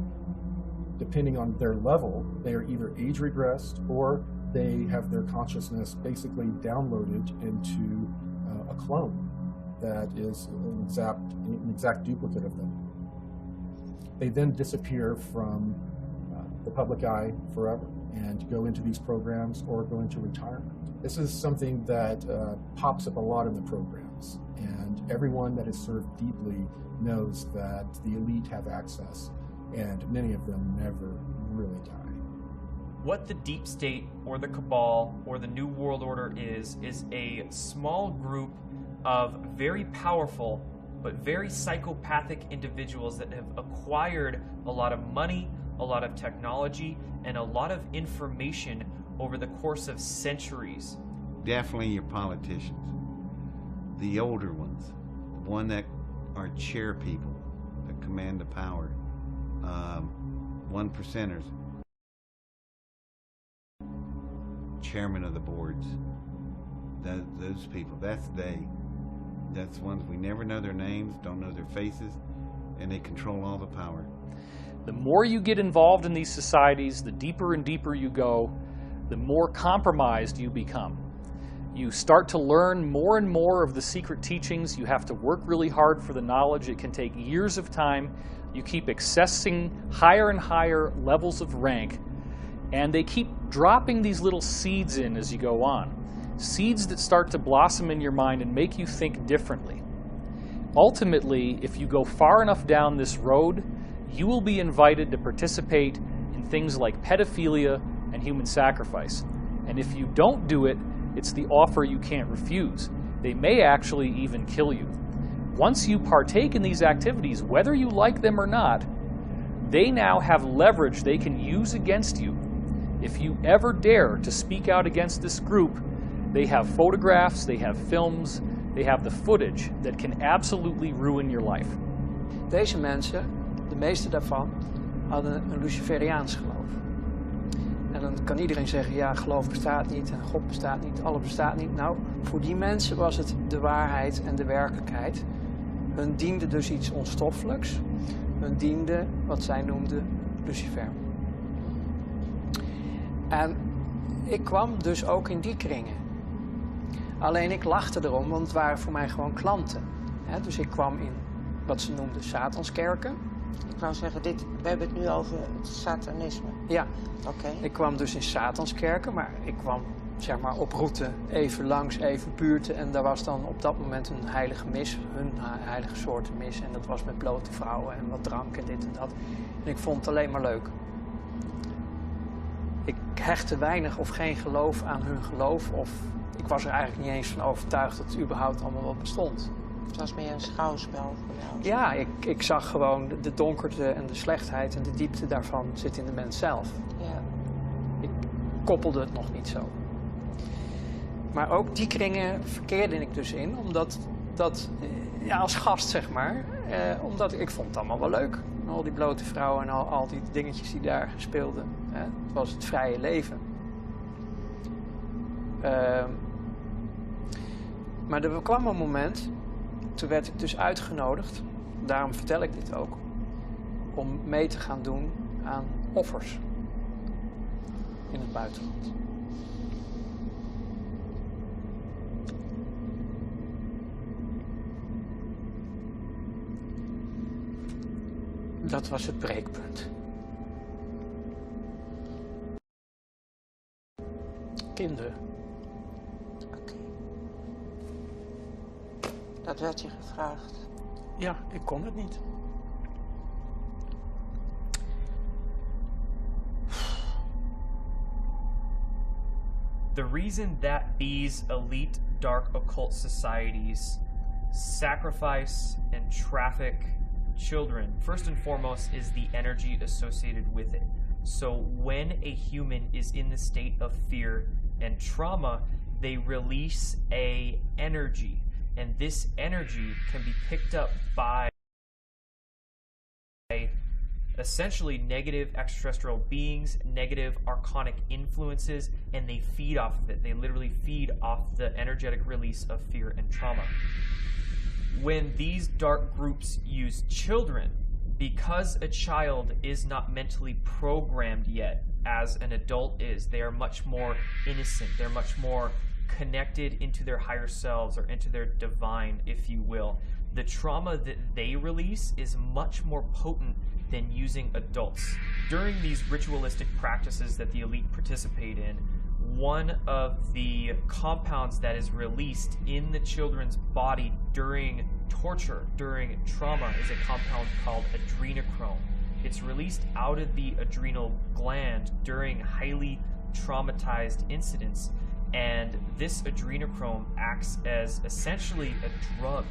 depending on their level, they are either age regressed or they have their consciousness basically downloaded into a clone that is an exact duplicate of them. They then disappear from the public eye forever and go into these programs or go into retirement. This is something that pops up a lot in the programs, and everyone that is served deeply knows that the elite have access, and many of them never really die. What the deep state or the cabal or the New World Order is a small group of very powerful but very psychopathic individuals that have acquired a lot of money, a lot of technology, and a lot of information over the course of centuries. Definitely your politicians. The older ones. The one that are chair people that command the power. 1%ers. Chairman of the boards. Those people. That's they. That's ones we never know their names, don't know their faces, and they control all the power. The more you get involved in these societies, the deeper and deeper you go, the more compromised you become. You start to learn more and more of the secret teachings. You have to work really hard for the knowledge. It can take years of time. You keep accessing higher and higher levels of rank, and they keep dropping these little seeds in as you go on. Seeds that start to blossom in your mind and make you think differently. Ultimately, if you go far enough down this road, you will be invited to participate in things like pedophilia and human sacrifice. And if you don't do it, it's the offer you can't refuse. They may actually even kill you. Once you partake in these activities, whether you like them or not, they now have leverage they can use against you. If you ever dare to speak out against this group, they have photographs, they have films, they have the footage that can absolutely ruin your life. Deze mensen, de meeste daarvan, hadden een Luciferiaans geloof. En dan kan iedereen zeggen, ja, geloof bestaat niet en God bestaat niet, alles bestaat niet. Nou, voor die mensen was het de waarheid en de werkelijkheid. Hun diende dus iets onstoffelijks. Hun diende wat zij noemden Lucifer. En ik kwam dus ook in die kringen. Alleen ik lachte erom, want het waren voor mij gewoon klanten. Dus ik kwam in wat ze noemden Satanskerken. Ik wou zeggen, we hebben het nu over het satanisme. Ja, oké. Ik kwam dus in Satanskerken, maar ik kwam zeg maar op route even langs, even buurten. En daar was dan op dat moment een heilige mis, hun heilige soorten mis. En dat was met blote vrouwen en wat drank en dit en dat. En ik vond het alleen maar leuk. Ik hechtte weinig of geen geloof aan hun geloof. Of ik was er eigenlijk niet eens van overtuigd dat het überhaupt allemaal wat bestond. Het was meer een schouwspel voor jou. Ja, ik zag gewoon de donkerte en de slechtheid en de diepte daarvan zit in de mens zelf. Ja. Ik koppelde het nog niet zo. Maar ook die kringen verkeerde ik dus in, omdat dat, ja, als gast zeg maar. Omdat ik vond het allemaal wel leuk. Al die blote vrouwen en al die dingetjes die daar speelden. Het was het vrije leven. Maar er kwam een moment, toen werd ik dus uitgenodigd, daarom vertel ik dit ook, om mee te gaan doen aan offers in het buitenland. Dat was het breekpunt. Kinderen. Oké. Dat werd je gevraagd. Ja, ik kon het niet. The reason that these elite dark occult societies sacrifice and traffic children, first and foremost, is the energy associated with it. So when a human is in the state of fear and trauma, they release a energy, and this energy can be picked up by essentially negative extraterrestrial beings, negative archonic influences, and they feed off of it. They literally feed off the energetic release of fear and trauma. When these dark groups use children, because a child is not mentally programmed yet as an adult is, they are much more innocent, they're much more connected into their higher selves or into their divine, if you will. The trauma that they release is much more potent than using adults. During these ritualistic practices that the elite participate in, one of the compounds that is released in the children's body during torture, during trauma, is a compound called adrenochrome. It's released out of the adrenal gland during highly traumatized incidents, and this adrenochrome acts as essentially a drug.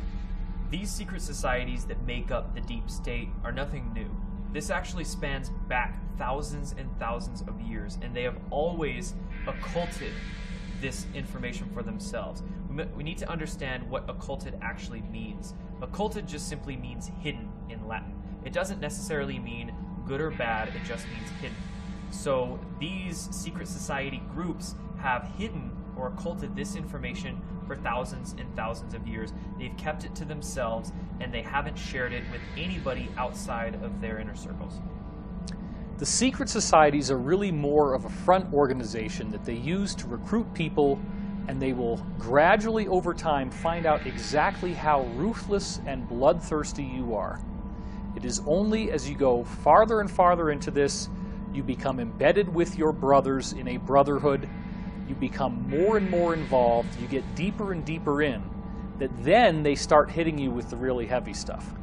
These secret societies that make up the deep state are nothing new. This actually spans back thousands and thousands of years, and they have always occulted this information for themselves. We need to understand what occulted actually means. Occulted just simply means hidden in Latin. It doesn't necessarily mean good or bad, it just means hidden. So these secret society groups have hidden or occulted this information for thousands and thousands of years. They've kept it to themselves, and they haven't shared it with anybody outside of their inner circles. The secret societies are really more of a front organization that they use to recruit people, and they will gradually over time find out exactly how ruthless and bloodthirsty you are. It is only as you go farther and farther into this, you become embedded with your brothers in a brotherhood, you become more and more involved, you get deeper and deeper in, that then they start hitting you with the really heavy stuff.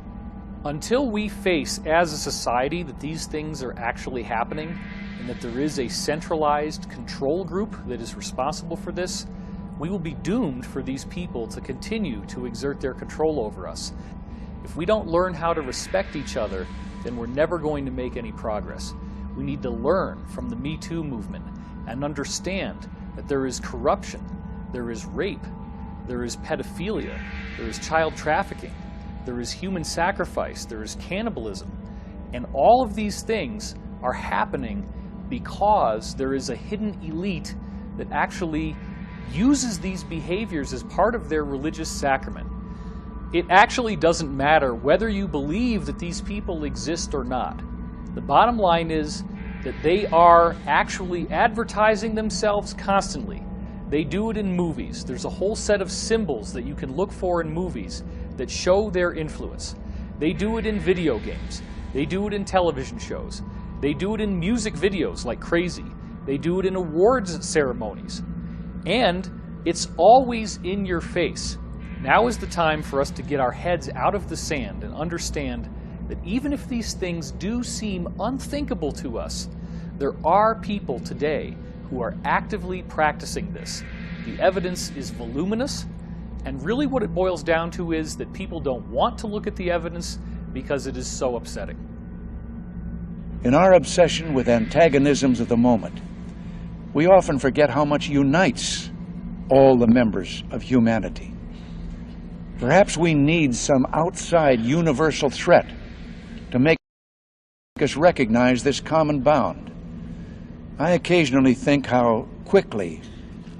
Until we face as a society that these things are actually happening and that there is a centralized control group that is responsible for this, we will be doomed for these people to continue to exert their control over us. If we don't learn how to respect each other, then we're never going to make any progress. We need to learn from the Me Too movement and understand that there is corruption, there is rape, there is pedophilia, there is child trafficking, there is human sacrifice, there is cannibalism, and all of these things are happening because there is a hidden elite that actually uses these behaviors as part of their religious sacrament. It actually doesn't matter whether you believe that these people exist or not. The bottom line is that they are actually advertising themselves constantly. They do it in movies. There's a whole set of symbols that you can look for in movies that show their influence. They do it in video games. They do it in television shows. They do it in music videos like crazy. They do it in awards ceremonies. And it's always in your face. Now is the time for us to get our heads out of the sand and understand that even if these things do seem unthinkable to us, there are people today who are actively practicing this. The evidence is voluminous, and really what it boils down to is that people don't want to look at the evidence because it is so upsetting. In our obsession with antagonisms of the moment, we often forget how much unites all the members of humanity. Perhaps we need some outside universal threat to make us recognize this common bound. I occasionally think how quickly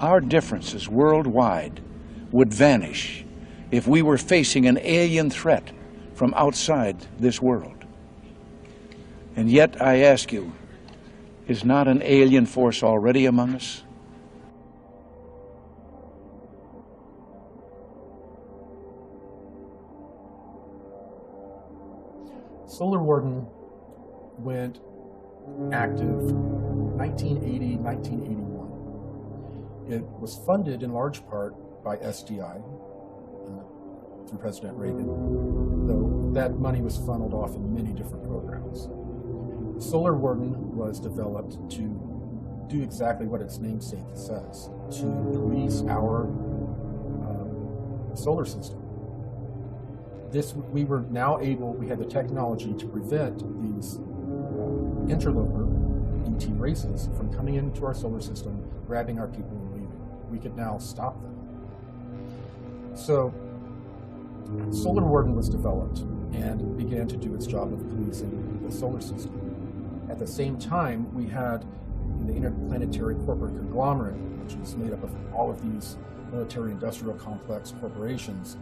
our differences worldwide would vanish if we were facing an alien threat from outside this world. And yet, I ask you, is not an alien force already among us? Solar Warden went active 1980, 1981. It was funded in large part by SDI through President Reagan, though that money was funneled off in many different programs. Solar Warden was developed to do exactly what its namesake says, to police our solar system. We were now able, we had the technology to prevent these interloper ET races from coming into our solar system, grabbing our people and leaving. We could now stop them. So Solar Warden was developed and began to do its job of policing the solar system. At the same time, we had the interplanetary corporate conglomerate, which is made up of all of these military-industrial complex corporations.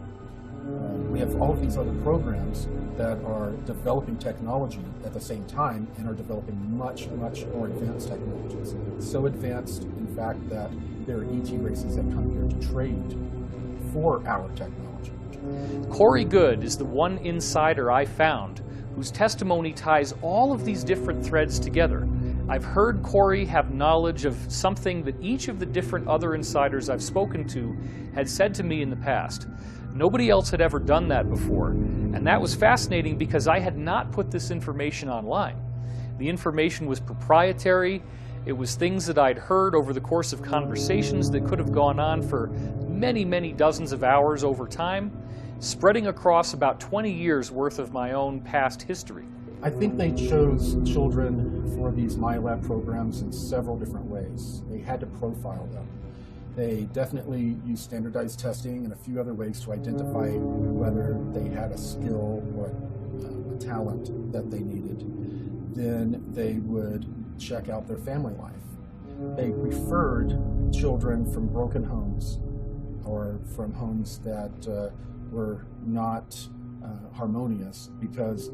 We have all of these other programs that are developing technology at the same time and are developing much, much more advanced technologies. So advanced, in fact, that there are ET races that come here to trade for our technology. Corey Good is the one insider I found whose testimony ties all of these different threads together. I've heard Corey have knowledge of something that each of the different other insiders I've spoken to had said to me in the past. Nobody else had ever done that before, and that was fascinating because I had not put this information online. The information was proprietary. It was things that I'd heard over the course of conversations that could have gone on for many, many dozens of hours over time, spreading across about 20 years worth of my own past history. I think they chose children for these MyLab programs in several different ways. They had to profile them. They definitely used standardized testing and a few other ways to identify whether they had a skill or a talent that they needed. Then they would check out their family life. They preferred children from broken homes or from homes that were not harmonious, because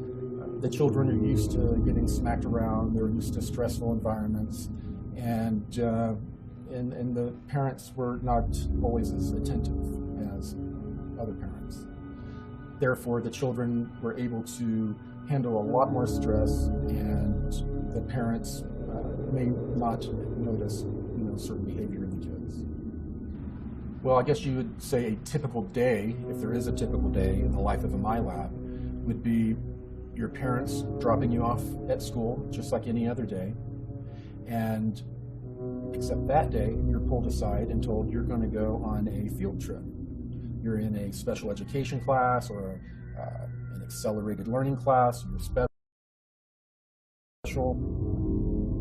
the children are used to getting smacked around, they're used to stressful environments, and the parents were not always as attentive as other parents. Therefore, the children were able to handle a lot more stress, and the parents may not notice, certain behavior in the kids. Well, I guess you would say a typical day, if there is a typical day in the life of a MyLab, would be your parents dropping you off at school just like any other day, and except that day, you're pulled aside and told you're going to go on a field trip. You're in a special education class or an accelerated learning class, you're special,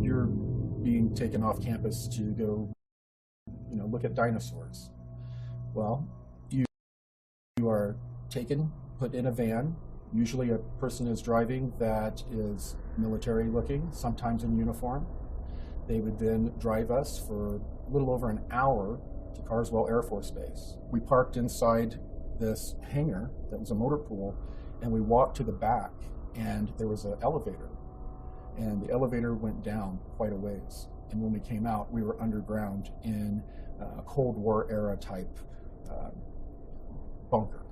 you're being taken off campus to go, look at dinosaurs. Well, you are taken, put in a van. Usually a person is driving that is military looking, sometimes in uniform. They would then drive us for a little over an hour to Carswell Air Force Base. We parked inside this hangar that was a motor pool, and we walked to the back, and there was an elevator. And the elevator went down quite a ways. And when we came out, we were underground in a Cold War era type bunker.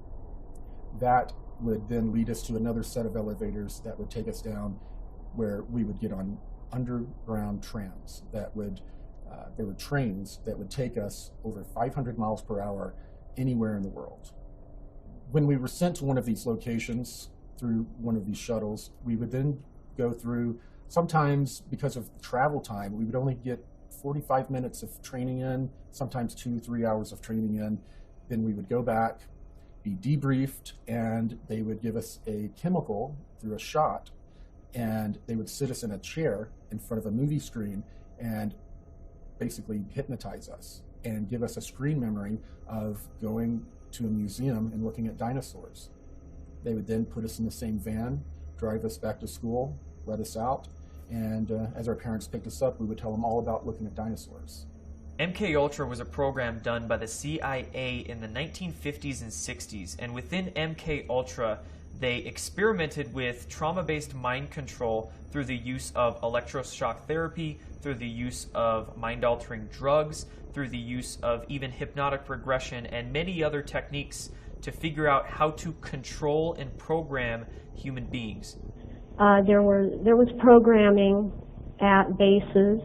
That would then lead us to another set of elevators that would take us down, where we would get on underground trams that would, there were trains that would take us over 500 miles per hour anywhere in the world. When we were sent to one of these locations through one of these shuttles, we would then go through, sometimes because of travel time, we would only get 45 minutes of training in, sometimes 2-3 hours of training in. Then we would go back, be debriefed, and they would give us a chemical through a shot, and they would sit us in a chair in front of a movie screen and basically hypnotize us and give us a screen memory of going to a museum and looking at dinosaurs. They would then put us in the same van, drive us back to school, let us out, and as our parents picked us up, we would tell them all about looking at dinosaurs. MKUltra was a program done by the CIA in the 1950s and 60s, and within MKUltra, they experimented with trauma-based mind control through the use of electroshock therapy, through the use of mind-altering drugs, through the use of even hypnotic regression, and many other techniques to figure out how to control and program human beings. There was programming at bases.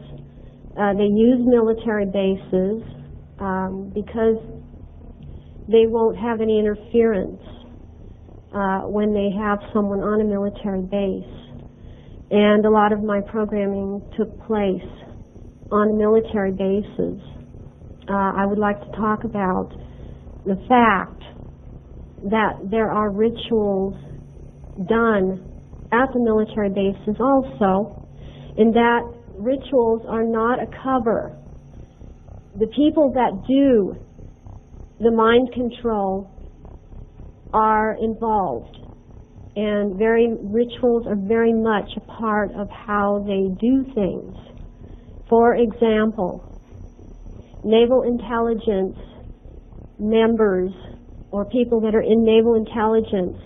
They use military bases because they won't have any interference when they have someone on a military base. And a lot of my programming took place on military bases. I would like to talk about the fact that there are rituals done at the military bases also, and that rituals are not a cover. The people that do the mind control are involved, and rituals are very much a part of how they do things. For example, naval intelligence members or people that are in naval intelligence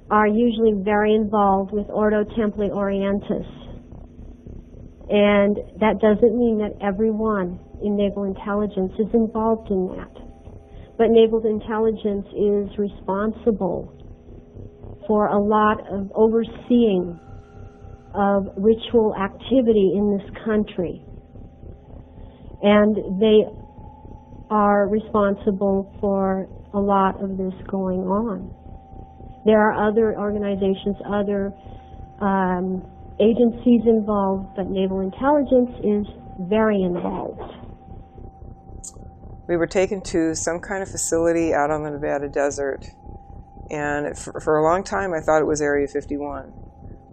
are usually very involved with Ordo Templi Orientis. And that doesn't mean that everyone in naval intelligence is involved in that. But naval intelligence is responsible for a lot of overseeing of ritual activity in this country. And they are responsible for a lot of this going on. There are other organizations, other agencies involved, but naval intelligence is very involved. We were taken to some kind of facility out on the Nevada desert, and for a long time I thought it was Area 51.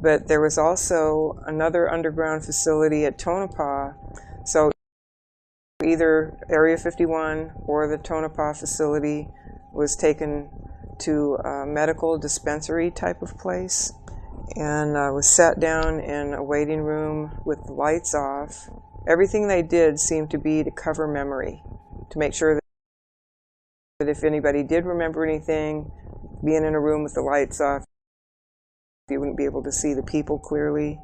But there was also another underground facility at Tonopah, so either Area 51 or the Tonopah facility was taken to a medical dispensary type of place, and was sat down in a waiting room with the lights off. Everything they did seemed to be to cover memory, to make sure that if anybody did remember anything, being in a room with the lights off, you wouldn't be able to see the people clearly,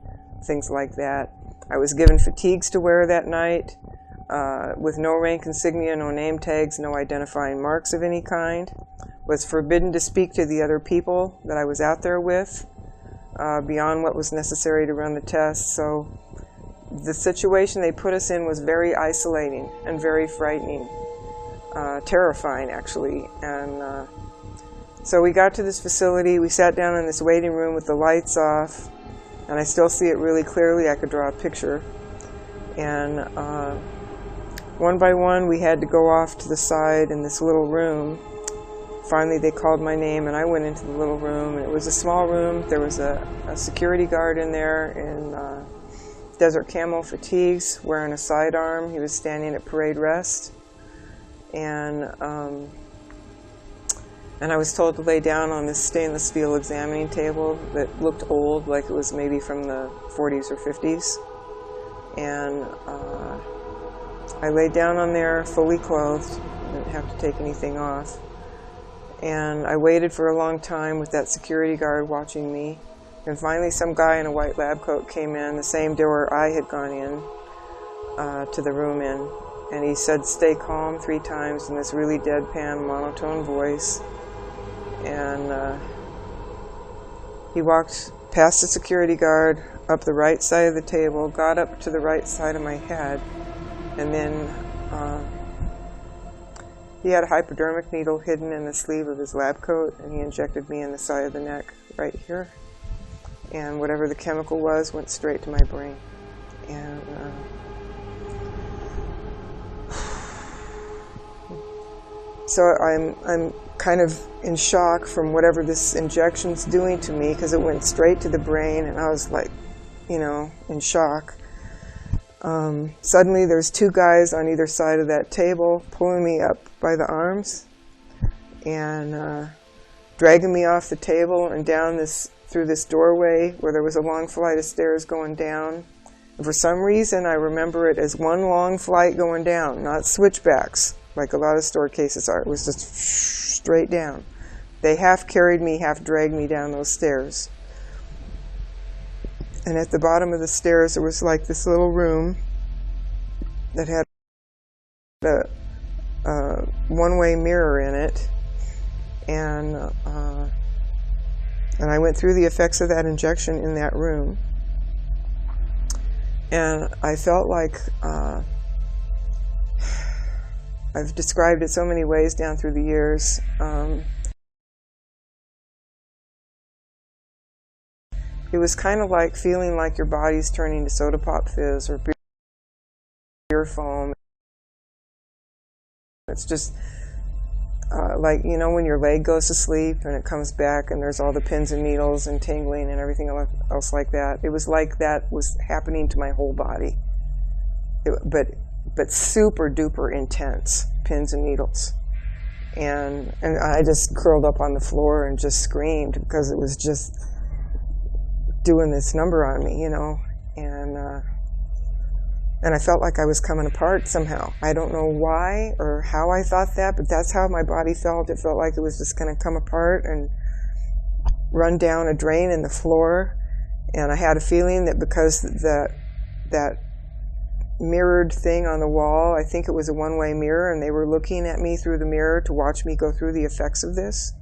things like that. I was given fatigues to wear that night, with no rank insignia, no name tags, no identifying marks of any kind. Was forbidden to speak to the other people that I was out there with, beyond what was necessary to run the test. So the situation they put us in was very isolating and very frightening, terrifying actually. And so we got to this facility, we sat down in this waiting room with the lights off, and I still see it really clearly. I could draw a picture. And one by one we had to go off to the side in this little room. Finally they called my name and I went into the little room, and it was a small room. There was a security guard in there in desert camo fatigues wearing a sidearm. He was standing at parade rest, and I was told to lay down on this stainless steel examining table that looked old, like it was maybe from the 40s or 50s. And I laid down on there fully clothed, didn't have to take anything off. And I waited for a long time with that security guard watching me. And finally some guy in a white lab coat came in, the same door I had gone in to the room in. And he said, "Stay calm," 3 times in this really deadpan, monotone voice. And he walked past the security guard, up the right side of the table, got up to the right side of my head, and then he had a hypodermic needle hidden in the sleeve of his lab coat, and he injected me in the side of the neck right here. And whatever the chemical was went straight to my brain. And so I'm kind of in shock from whatever this injection's doing to me, because it went straight to the brain, and I was like, you know, in shock. Suddenly there's 2 guys on either side of that table pulling me up by the arms, and dragging me off the table and down through this doorway where there was a long flight of stairs going down. And for some reason, I remember it as one long flight going down, not switchbacks like a lot of store cases are. It was just straight down. They half carried me, half dragged me down those stairs. And at the bottom of the stairs, there was like this little room that had a one-way mirror in it. And I went through the effects of that injection in that room. And I felt like, I've described it so many ways down through the years. It was kind of like feeling like your body's turning to soda pop fizz or beer foam. It's just like, you know, when your leg goes to sleep and it comes back and there's all the pins and needles and tingling and everything else like that. It was like that was happening to my whole body. But super duper intense, pins and needles. And I just curled up on the floor and just screamed because it was just doing this number on me, you know. And I felt like I was coming apart somehow. I don't know why or how I thought that, but that's how my body felt. It felt like it was just going to come apart and run down a drain in the floor. And I had a feeling that because that mirrored thing on the wall, I think it was a one-way mirror, and they were looking at me through the mirror to watch me go through the effects of this.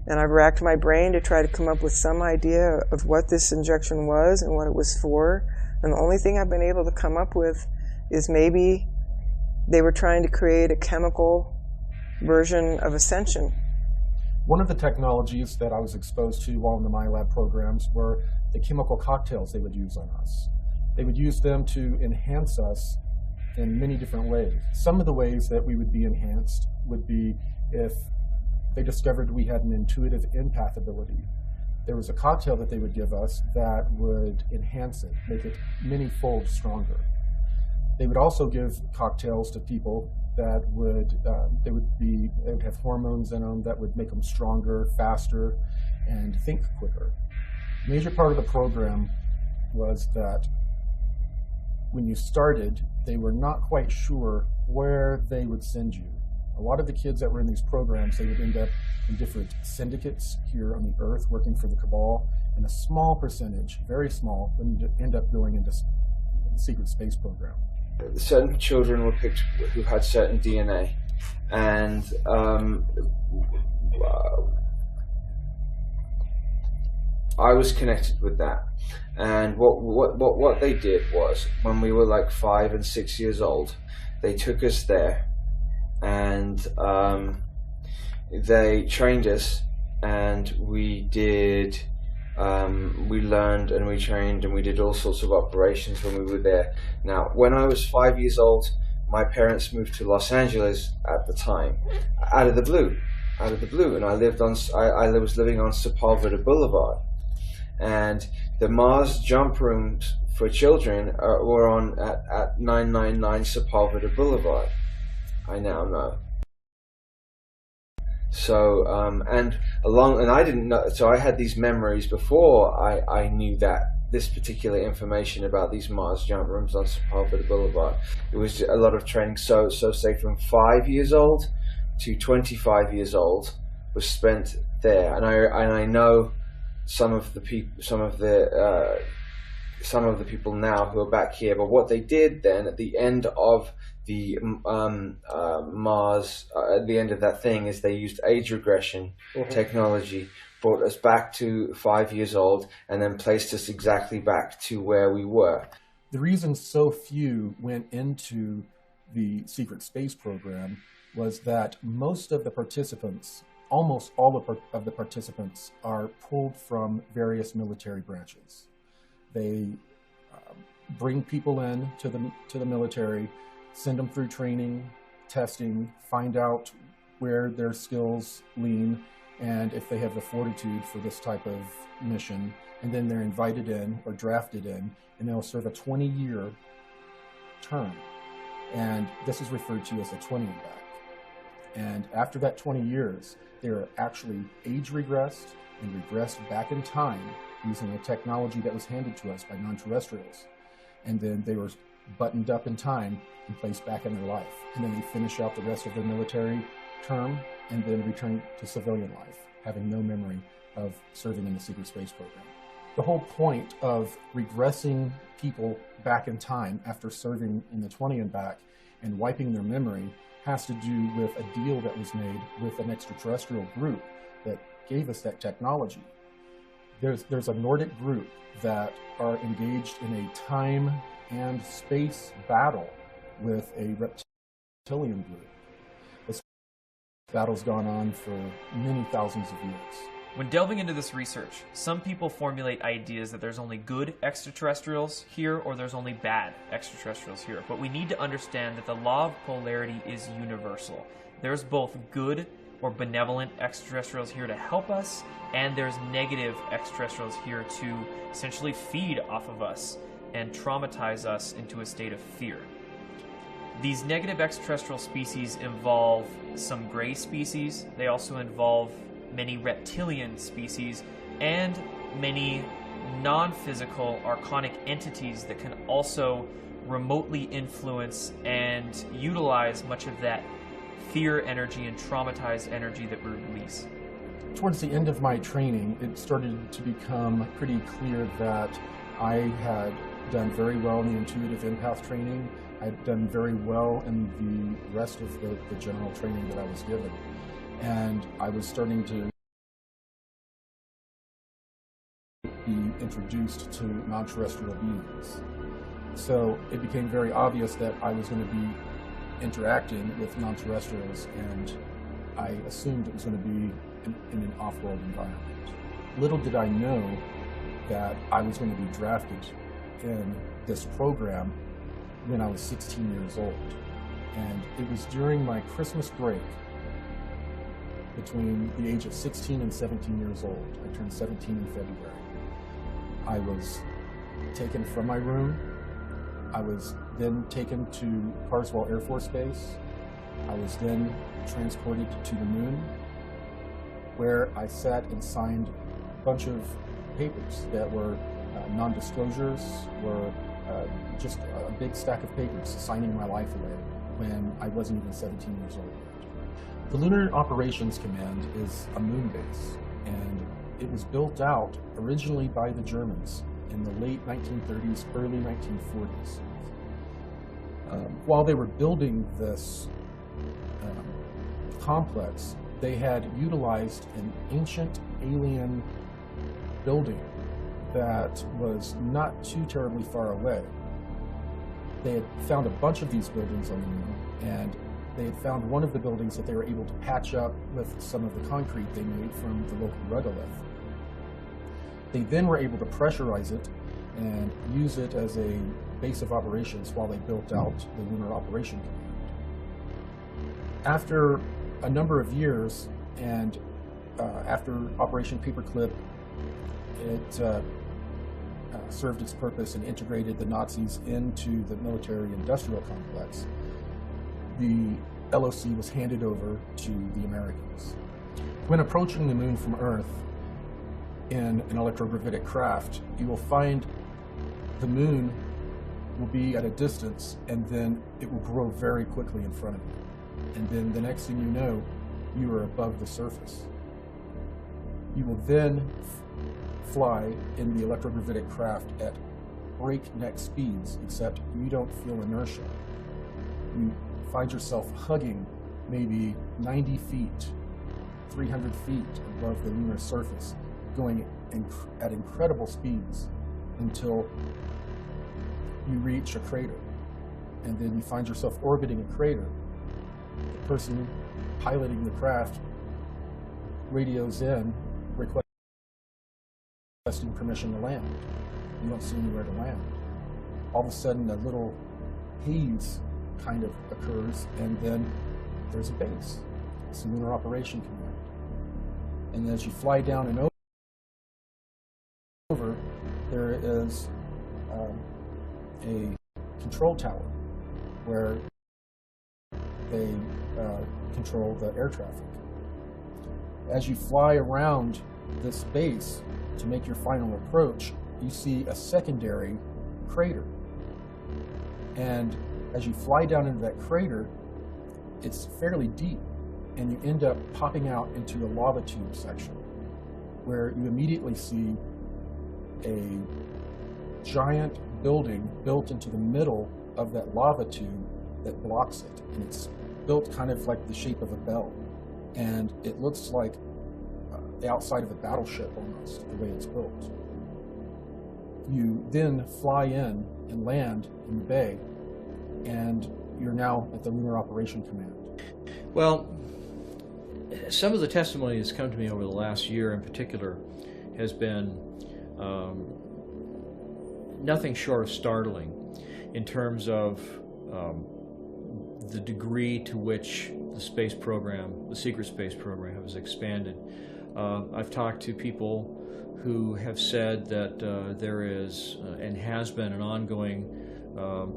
And I've racked my brain to try to come up with some idea of what this injection was and what it was for. And the only thing I've been able to come up with is maybe they were trying to create a chemical version of ascension. One of the technologies that I was exposed to while in the MyLab programs were the chemical cocktails they would use on us. They would use them to enhance us in many different ways. Some of the ways that we would be enhanced would be if they discovered we had an intuitive empath ability. There was a cocktail that they would give us that would enhance it, make it many-fold stronger. They would also give cocktails to people that would have hormones in them that would make them stronger, faster, and think quicker. A major part of the program was that when you started, they were not quite sure where they would send you. A lot of the kids that were in these programs, they would end up in different syndicates here on the Earth working for the Cabal, and a small percentage, very small, would end up going into the secret space program. Certain children were picked who had certain DNA, and I was connected with that. And what they did was, when we were like 5 and 6 years old, they took us there, and they trained us, and we did. We learned and we trained and we did all sorts of operations when we were there. Now, when I was 5 years old, my parents moved to Los Angeles at the time, out of the blue, and I was living on Sepulveda Boulevard, and the Mars jump rooms for children were on at 999 Sepulveda Boulevard. I now know. So and I didn't know. So I had these memories before I knew that this particular information about these Mars jump rooms on Sepulveda Boulevard. It was a lot of training. So say from 5 years old to 25 years old was spent there, and I know some of the people now who are back here. But what they did then at the end of the Mars, at the end of that thing, is they used age regression technology, brought us back to 5 years old, and then placed us exactly back to where we were. The reason so few went into the secret space program was that most of the participants, almost all of the participants, are pulled from various military branches. They bring people in to the military, send them through training, testing, find out where their skills lean, and if they have the fortitude for this type of mission, and then they're invited in or drafted in, and they'll serve a 20-year term. And this is referred to as a 20 back. And after that 20 years, they were actually age regressed and regressed back in time using a technology that was handed to us by non-terrestrials. And then they were buttoned up in time and placed back in their life. And then they finish out the rest of their military term and then return to civilian life, having no memory of serving in the secret space program. The whole point of regressing people back in time after serving in the 20 and back and wiping their memory has to do with a deal that was made with an extraterrestrial group that gave us that technology. There's a Nordic group that are engaged in a time and space battle with a reptilian group. This battle's gone on for many thousands of years. When delving into this research, some people formulate ideas that there's only good extraterrestrials here or there's only bad extraterrestrials here. But we need to understand that the law of polarity is universal. There's both good or benevolent extraterrestrials here to help us, and there's negative extraterrestrials here to essentially feed off of us and traumatize us into a state of fear. These negative extraterrestrial species involve some gray species. They also involve many reptilian species and many non-physical archonic entities that can also remotely influence and utilize much of that fear energy and traumatized energy that we release. Towards the end of my training, it started to become pretty clear that I had done very well in the intuitive empath training. I'd done very well in the rest of the general training that I was given. And I was starting to be introduced to non-terrestrial beings. So it became very obvious that I was going to be interacting with non-terrestrials, and I assumed it was going to be in an off-world environment. Little did I know that I was going to be drafted in this program when I was 16 years old. And it was during my Christmas break between the age of 16 and 17 years old. I turned 17 in February. I was taken from my room. I was then taken to Carswell Air Force Base. I was then transported to the moon, where I sat and signed a bunch of papers that were non-disclosures, were just a big stack of papers signing my life away when I wasn't even 17 years old yet. The Lunar Operations Command is a moon base, and it was built out originally by the Germans in the late 1930s, early 1940s. While they were building this complex, they had utilized an ancient alien building that was not too terribly far away. They had found a bunch of these buildings on the moon, and they had found one of the buildings that they were able to patch up with some of the concrete they made from the local regolith. They then were able to pressurize it and use it as a base of operations while they built out the Lunar Operation Command. After a number of years, and after Operation Paperclip, it served its purpose and integrated the Nazis into the military-industrial complex, the LOC was handed over to the Americans. When approaching the moon from Earth in an electrogravitic craft, you will find the moon will be at a distance, and then it will grow very quickly in front of you. And then the next thing you know, you are above the surface. You will then fly in the electrogravitic craft at breakneck speeds, except you don't feel inertia. You find yourself hugging maybe 90 feet, 300 feet above the lunar surface, going at incredible speeds until you reach a crater. And then you find yourself orbiting a crater. The person piloting the craft radios in, requesting permission to land. You don't see anywhere to land. All of a sudden, a little haze kind of occurs, and then there's a base. It's the Lunar Operation Command. And as you fly down and over, there is a control tower where they control the air traffic. As you fly around this base to make your final approach, you see a secondary crater. And as you fly down into that crater, it's fairly deep, and you end up popping out into a lava tube section where you immediately see a giant building built into the middle of that lava tube that blocks it. And it's built kind of like the shape of a bell. And it looks like the outside of a battleship almost, the way it's built. You then fly in and land in the bay, and you're now at the Lunar Operation Command. Well, some of the testimony that's come to me over the last year in particular has been nothing short of startling in terms of the degree to which the space program, the secret space program, has expanded. I've talked to people who have said that there is and has been an ongoing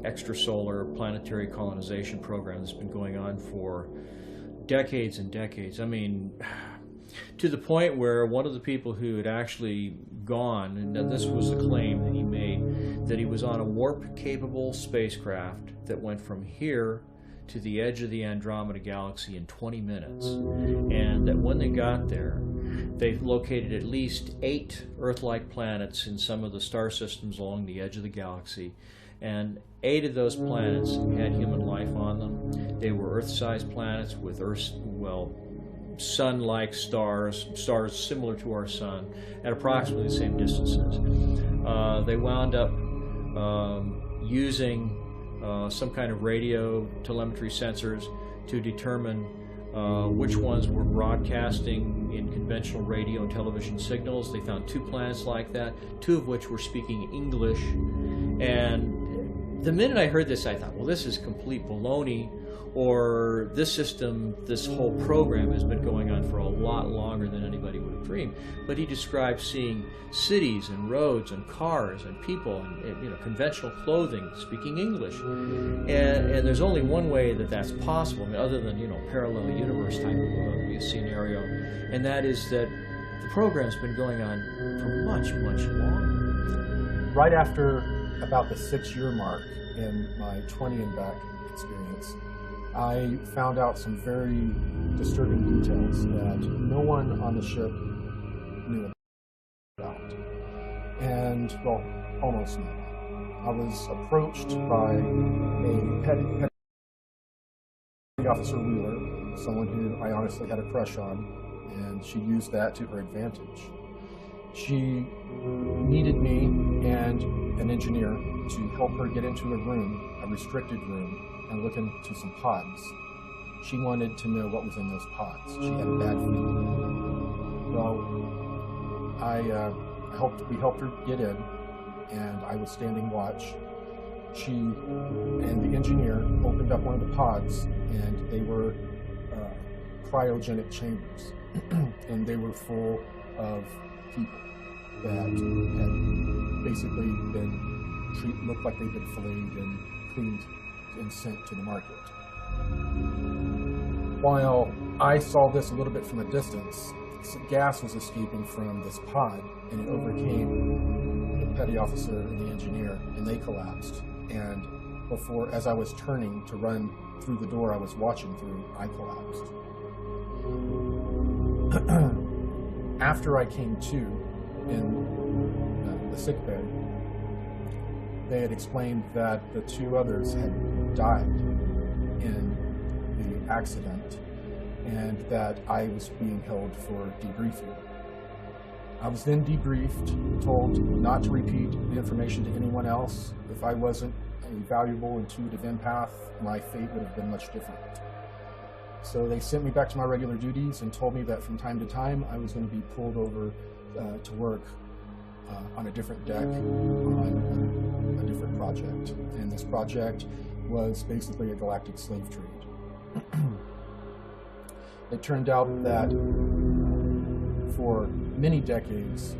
extrasolar planetary colonization program that's been going on for decades and decades. I mean, to the point where one of the people who had actually gone, and this was the claim that he made, that he was on a warp-capable spacecraft that went from here to the edge of the Andromeda Galaxy in 20 minutes, and that when they got there, they located at least 8 Earth-like planets in some of the star systems along the edge of the galaxy, and 8 of those planets had human life on them. They were Earth-sized planets with sun-like stars similar to our sun, at approximately the same distances. They wound up using some kind of radio telemetry sensors to determine which ones were broadcasting in conventional radio and television signals. They found 2 planets like that, 2 of which were speaking English. And the minute I heard this, I thought, well, this is complete baloney, or this system, this whole program has been going on for a lot longer than anybody would have dreamed. But he described seeing cities and roads and cars and people and conventional clothing speaking English. And there's only one way that that's possible, I mean, other than parallel universe type of scenario, and that is that the program's been going on for much, much longer. Right after about the 6-year mark in my 20 and back experience, I found out some very disturbing details that no one on the ship knew about. And, well, almost no one. I was approached by a petty officer Wheeler, someone who I honestly had a crush on, and she used that to her advantage. She needed me and an engineer to help her get into a room, a restricted room, and look into some pods. She wanted to know what was in those pods. She had a bad feeling. Well, we helped her get in, and I was standing watch. She and the engineer opened up one of the pods, and they were cryogenic chambers, and they were full of people that had basically looked like they'd been filleted and cleaned and sent to the market. While I saw this a little bit from a distance, gas was escaping from this pod, and it overcame the petty officer and the engineer, and they collapsed. And as I was turning to run through the door I was watching through, I collapsed. After I came to in the sick bay, they had explained that the 2 others had died in the accident, and that I was being held for debriefing. I was then debriefed, told not to repeat the information to anyone else. If I wasn't a valuable intuitive empath, my fate would have been much different. So they sent me back to my regular duties and told me that from time to time I was going to be pulled over to work on a different deck on a different project. And this project was basically a galactic slave trade. It turned out that for many decades,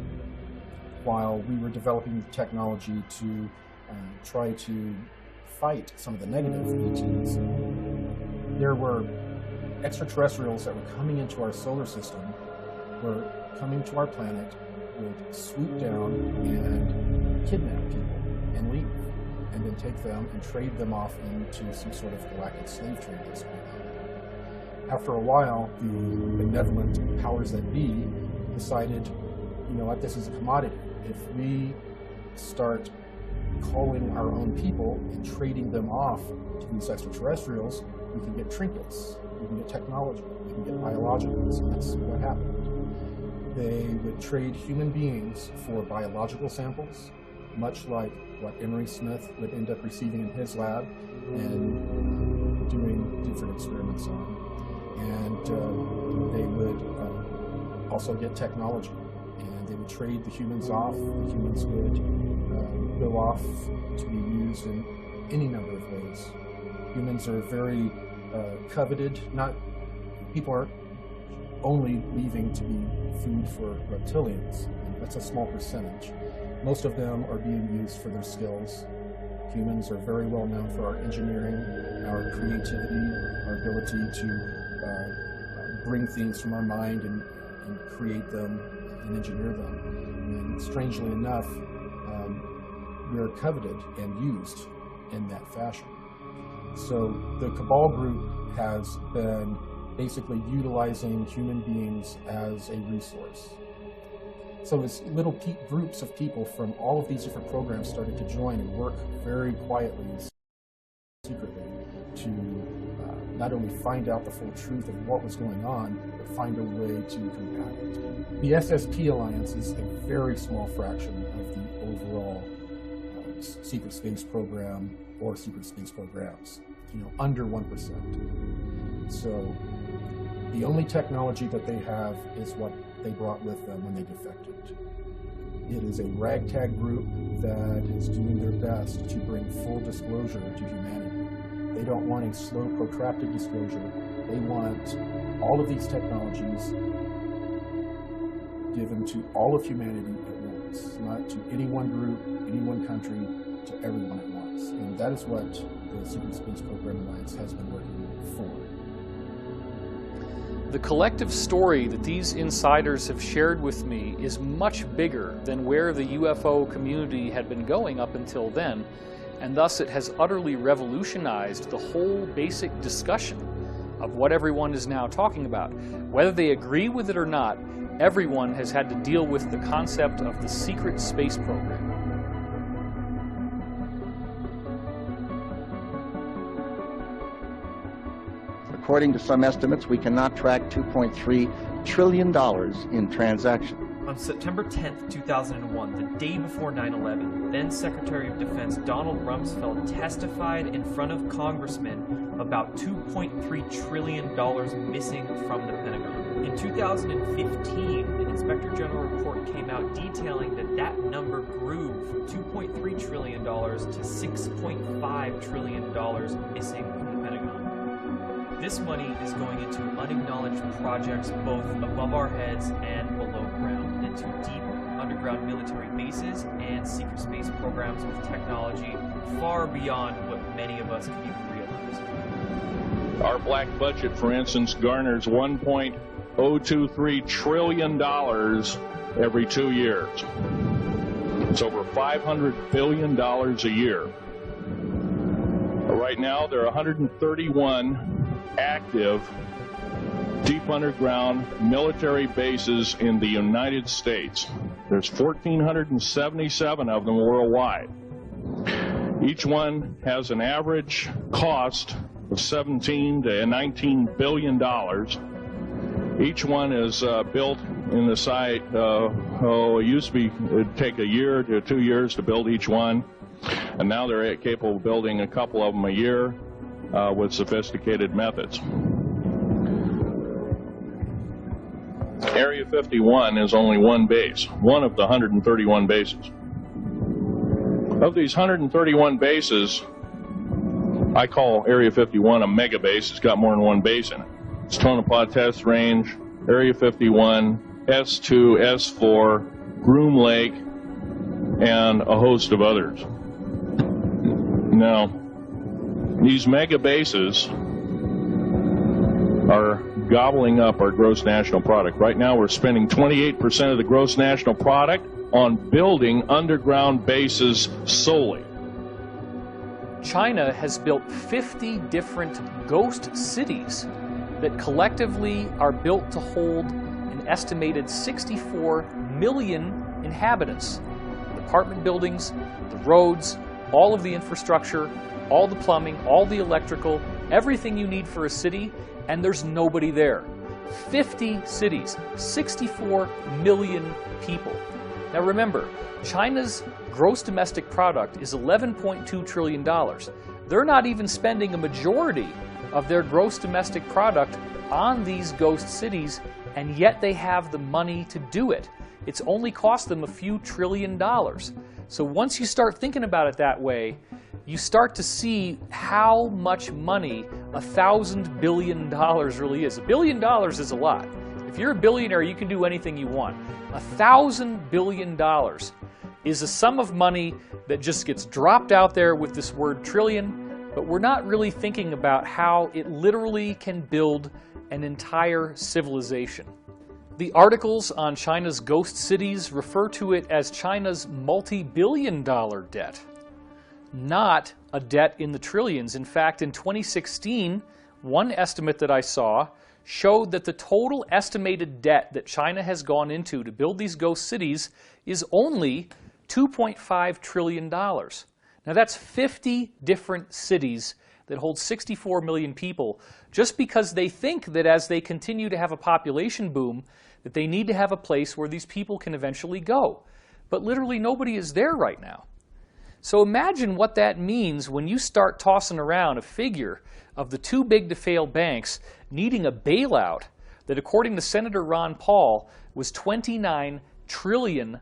while we were developing the technology to try to fight some of the negative ETs, there were extraterrestrials that were coming into our solar system were coming to our planet, would swoop down and kidnap people and leave, and then take them and trade them off into some sort of galactic slave trade that's going on. After a while, the benevolent powers that be decided, you know what, this is a commodity. If we start calling our own people and trading them off to these extraterrestrials, we can get trinkets, we can get technology, we can get biologicals, and that's what happened. They would trade human beings for biological samples, much like what Emery Smith would end up receiving in his lab and doing different experiments on. And they would also get technology, and they would trade the humans off. The humans would go off to be used in any number of ways. Humans are very coveted. People aren't only leaving to be food for reptilians. That's a small percentage. Most of them are being used for their skills. Humans are very well known for our engineering, our creativity, our ability to bring things from our mind and create them and engineer them. And strangely enough, we're coveted and used in that fashion. So the Cabal group has been basically utilizing human beings as a resource. So as little groups of people from all of these different programs started to join and work very quietly and secretly to not only find out the full truth of what was going on, but find a way to combat it. The SSP Alliance is a very small fraction of the overall secret space program or secret space programs, under 1%. So the only technology that they have is what they brought with them when they defected. It is a ragtag group that is doing their best to bring full disclosure to humanity. They don't want a slow, protracted disclosure. They want all of these technologies given to all of humanity at once, not to any one group, any one country, to everyone at once. And that is what the Secret Space Program Alliance has been working for. The collective story that these insiders have shared with me is much bigger than where the UFO community had been going up until then, and thus it has utterly revolutionized the whole basic discussion of what everyone is now talking about. Whether they agree with it or not, everyone has had to deal with the concept of the secret space program. According to some estimates, we cannot track $2.3 trillion in transactions. On September 10th, 2001, the day before 9/11, then Secretary of Defense Donald Rumsfeld testified in front of congressmen about $2.3 trillion missing from the Pentagon. In 2015, an Inspector General report came out detailing that that number grew from $2.3 trillion to $6.5 trillion missing from the Pentagon. This money is going into unacknowledged projects both above our heads and below ground, into deep underground military bases and secret space programs with technology far beyond what many of us can even realize. Our black budget, for instance, garners $1.023 trillion every 2 years. It's over $500 billion a year. Right now, there are 131 active deep underground military bases in the United States. There's 1,477 of them worldwide. Each one has an average cost of $17 to $19 billion. Each one is built in the site, it used to be, it'd take a year to 2 years to build each one, and now they're capable of building a couple of them a year with sophisticated methods. Area 51 is only one base, one of the 131 bases. Of these 131 bases, I call Area 51 a mega base. It's got more than one base in it. It's Tonopah Test Range, Area 51, S2, S4, Groom Lake, and a host of others. Now, these mega bases are gobbling up our gross national product. Right now we're spending 28% of the gross national product on building underground bases solely. China has built 50 different ghost cities that collectively are built to hold an estimated 64 million inhabitants. The apartment buildings, the roads, all of the infrastructure, all the plumbing, all the electrical, everything you need for a city, and there's nobody there. 50 cities, 64 million people. Now remember, China's gross domestic product is $11.2 trillion. They're not even spending a majority of their gross domestic product on these ghost cities, and yet they have the money to do it. It's only cost them a few $1 trillion. So once you start thinking about it that way, you start to see how much money $1,000 billion really is. $1 billion is a lot. If you're a billionaire, you can do anything you want. $1,000 billion is a sum of money that just gets dropped out there with this word trillion, but we're not really thinking about how it literally can build an entire civilization. The articles on China's ghost cities refer to it as China's multi-billion-dollar debt, not a debt in the trillions. In fact, in 2016, one estimate that I saw showed that the total estimated debt that China has gone into to build these ghost cities is only $2.5 trillion. Now that's 50 different cities that hold 64 million people, just because they think that as they continue to have a population boom, that they need to have a place where these people can eventually go. But literally nobody is there right now. So imagine what that means when you start tossing around a figure of the too big to fail banks needing a bailout that, according to Senator Ron Paul, was $29 trillion.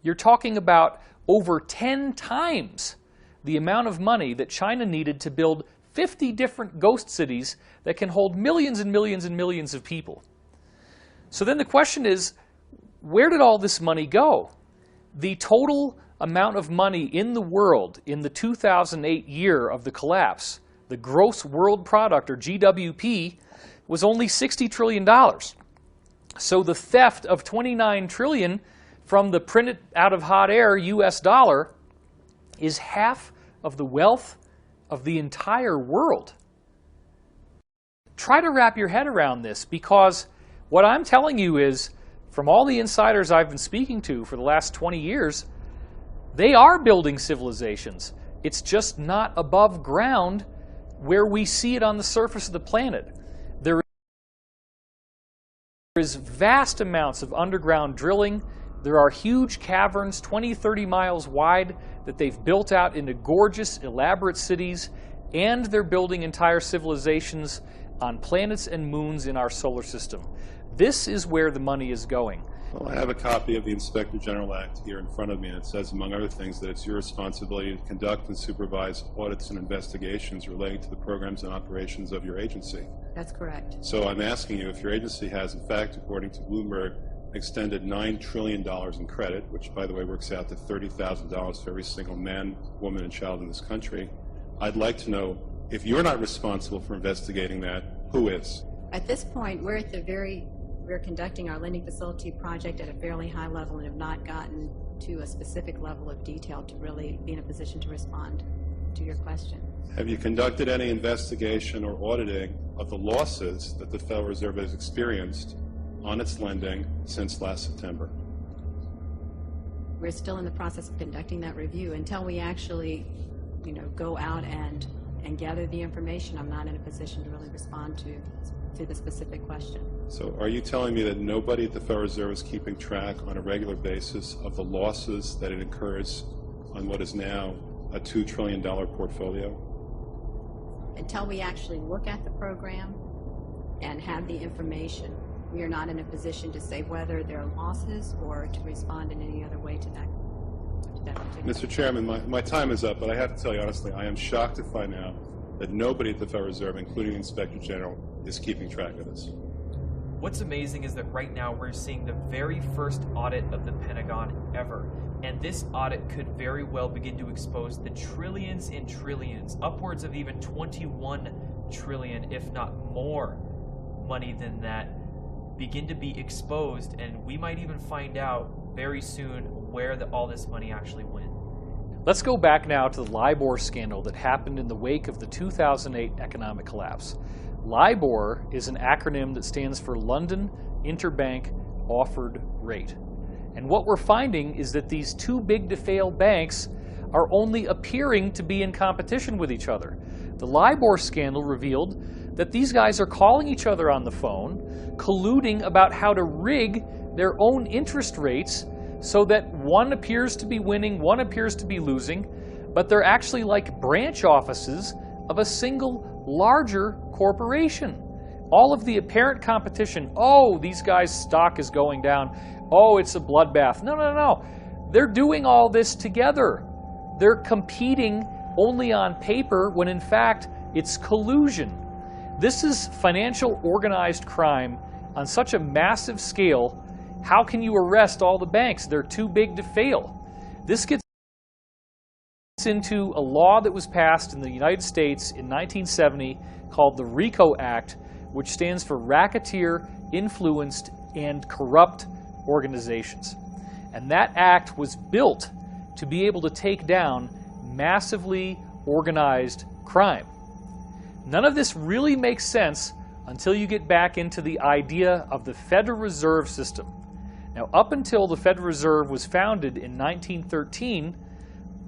You're talking about over 10 times the amount of money that China needed to build 50 different ghost cities that can hold millions and millions and millions of people. So then the question is, where did all this money go? The total amount of money in the world in the 2008 year of the collapse, the gross world product, or GWP, was only $60 trillion. So the theft of $29 trillion from the printed out of hot air US dollar is half of the wealth of the entire world. Try to wrap your head around this, because what I'm telling you is, from all the insiders I've been speaking to for the last 20 years, they are building civilizations. It's just not above ground where we see it on the surface of the planet. There is vast amounts of underground drilling. There are huge caverns, 20, 30 miles wide, that they've built out into gorgeous, elaborate cities, and they're building entire civilizations on planets and moons in our solar system. This is where the money is going. Well, I have a copy of the Inspector General Act here in front of me, and it says, among other things, that it's your responsibility to conduct and supervise audits and investigations relating to the programs and operations of your agency. That's correct. So I'm asking you if your agency has, in fact, according to Bloomberg, extended $9 trillion in credit, which, by the way, works out to $30,000 for every single man, woman, and child in this country. I'd like to know, if you're not responsible for investigating that, who is? At this point, we're conducting our lending facility project at a fairly high level and have not gotten to a specific level of detail to really be in a position to respond to your question. Have you conducted any investigation or auditing of the losses that the Federal Reserve has experienced on its lending since last September? We're still in the process of conducting that review. Until we actually, go out and gather the information, I'm not in a position to really respond to the specific question. So are you telling me that nobody at the Federal Reserve is keeping track on a regular basis of the losses that it incurs on what is now a $2 trillion portfolio? Until we actually look at the program and have the information, we are not in a position to say whether there are losses or to respond in any other way to that particular. Mr. Chairman, my time is up, but I have to tell you honestly, I am shocked to find out that nobody at the Federal Reserve, including the Inspector General, is keeping track of this. What's amazing is that right now we're seeing the very first audit of the Pentagon ever. And this audit could very well begin to expose the trillions and trillions, upwards of even $21 trillion, if not more money than that, begin to be exposed, and we might even find out very soon where all this money actually went. Let's go back now to the LIBOR scandal that happened in the wake of the 2008 economic collapse. LIBOR is an acronym that stands for London Interbank Offered Rate. And what we're finding is that these too big to fail banks are only appearing to be in competition with each other. The LIBOR scandal revealed that these guys are calling each other on the phone, colluding about how to rig their own interest rates so that one appears to be winning, one appears to be losing, but they're actually like branch offices of a single larger corporation. All of the apparent competition, oh, these guys' stock is going down, oh, it's a bloodbath. No, no, no. They're doing all this together. They're competing only on paper when in fact it's collusion. This is financial organized crime on such a massive scale. How can you arrest all the banks? They're too big to fail. This gets into a law that was passed in the United States in 1970 called the RICO Act, which stands for Racketeer, Influenced, and Corrupt Organizations. And that act was built to be able to take down massively organized crime. None of this really makes sense until you get back into the idea of the Federal Reserve System. Now, up until the Federal Reserve was founded in 1913,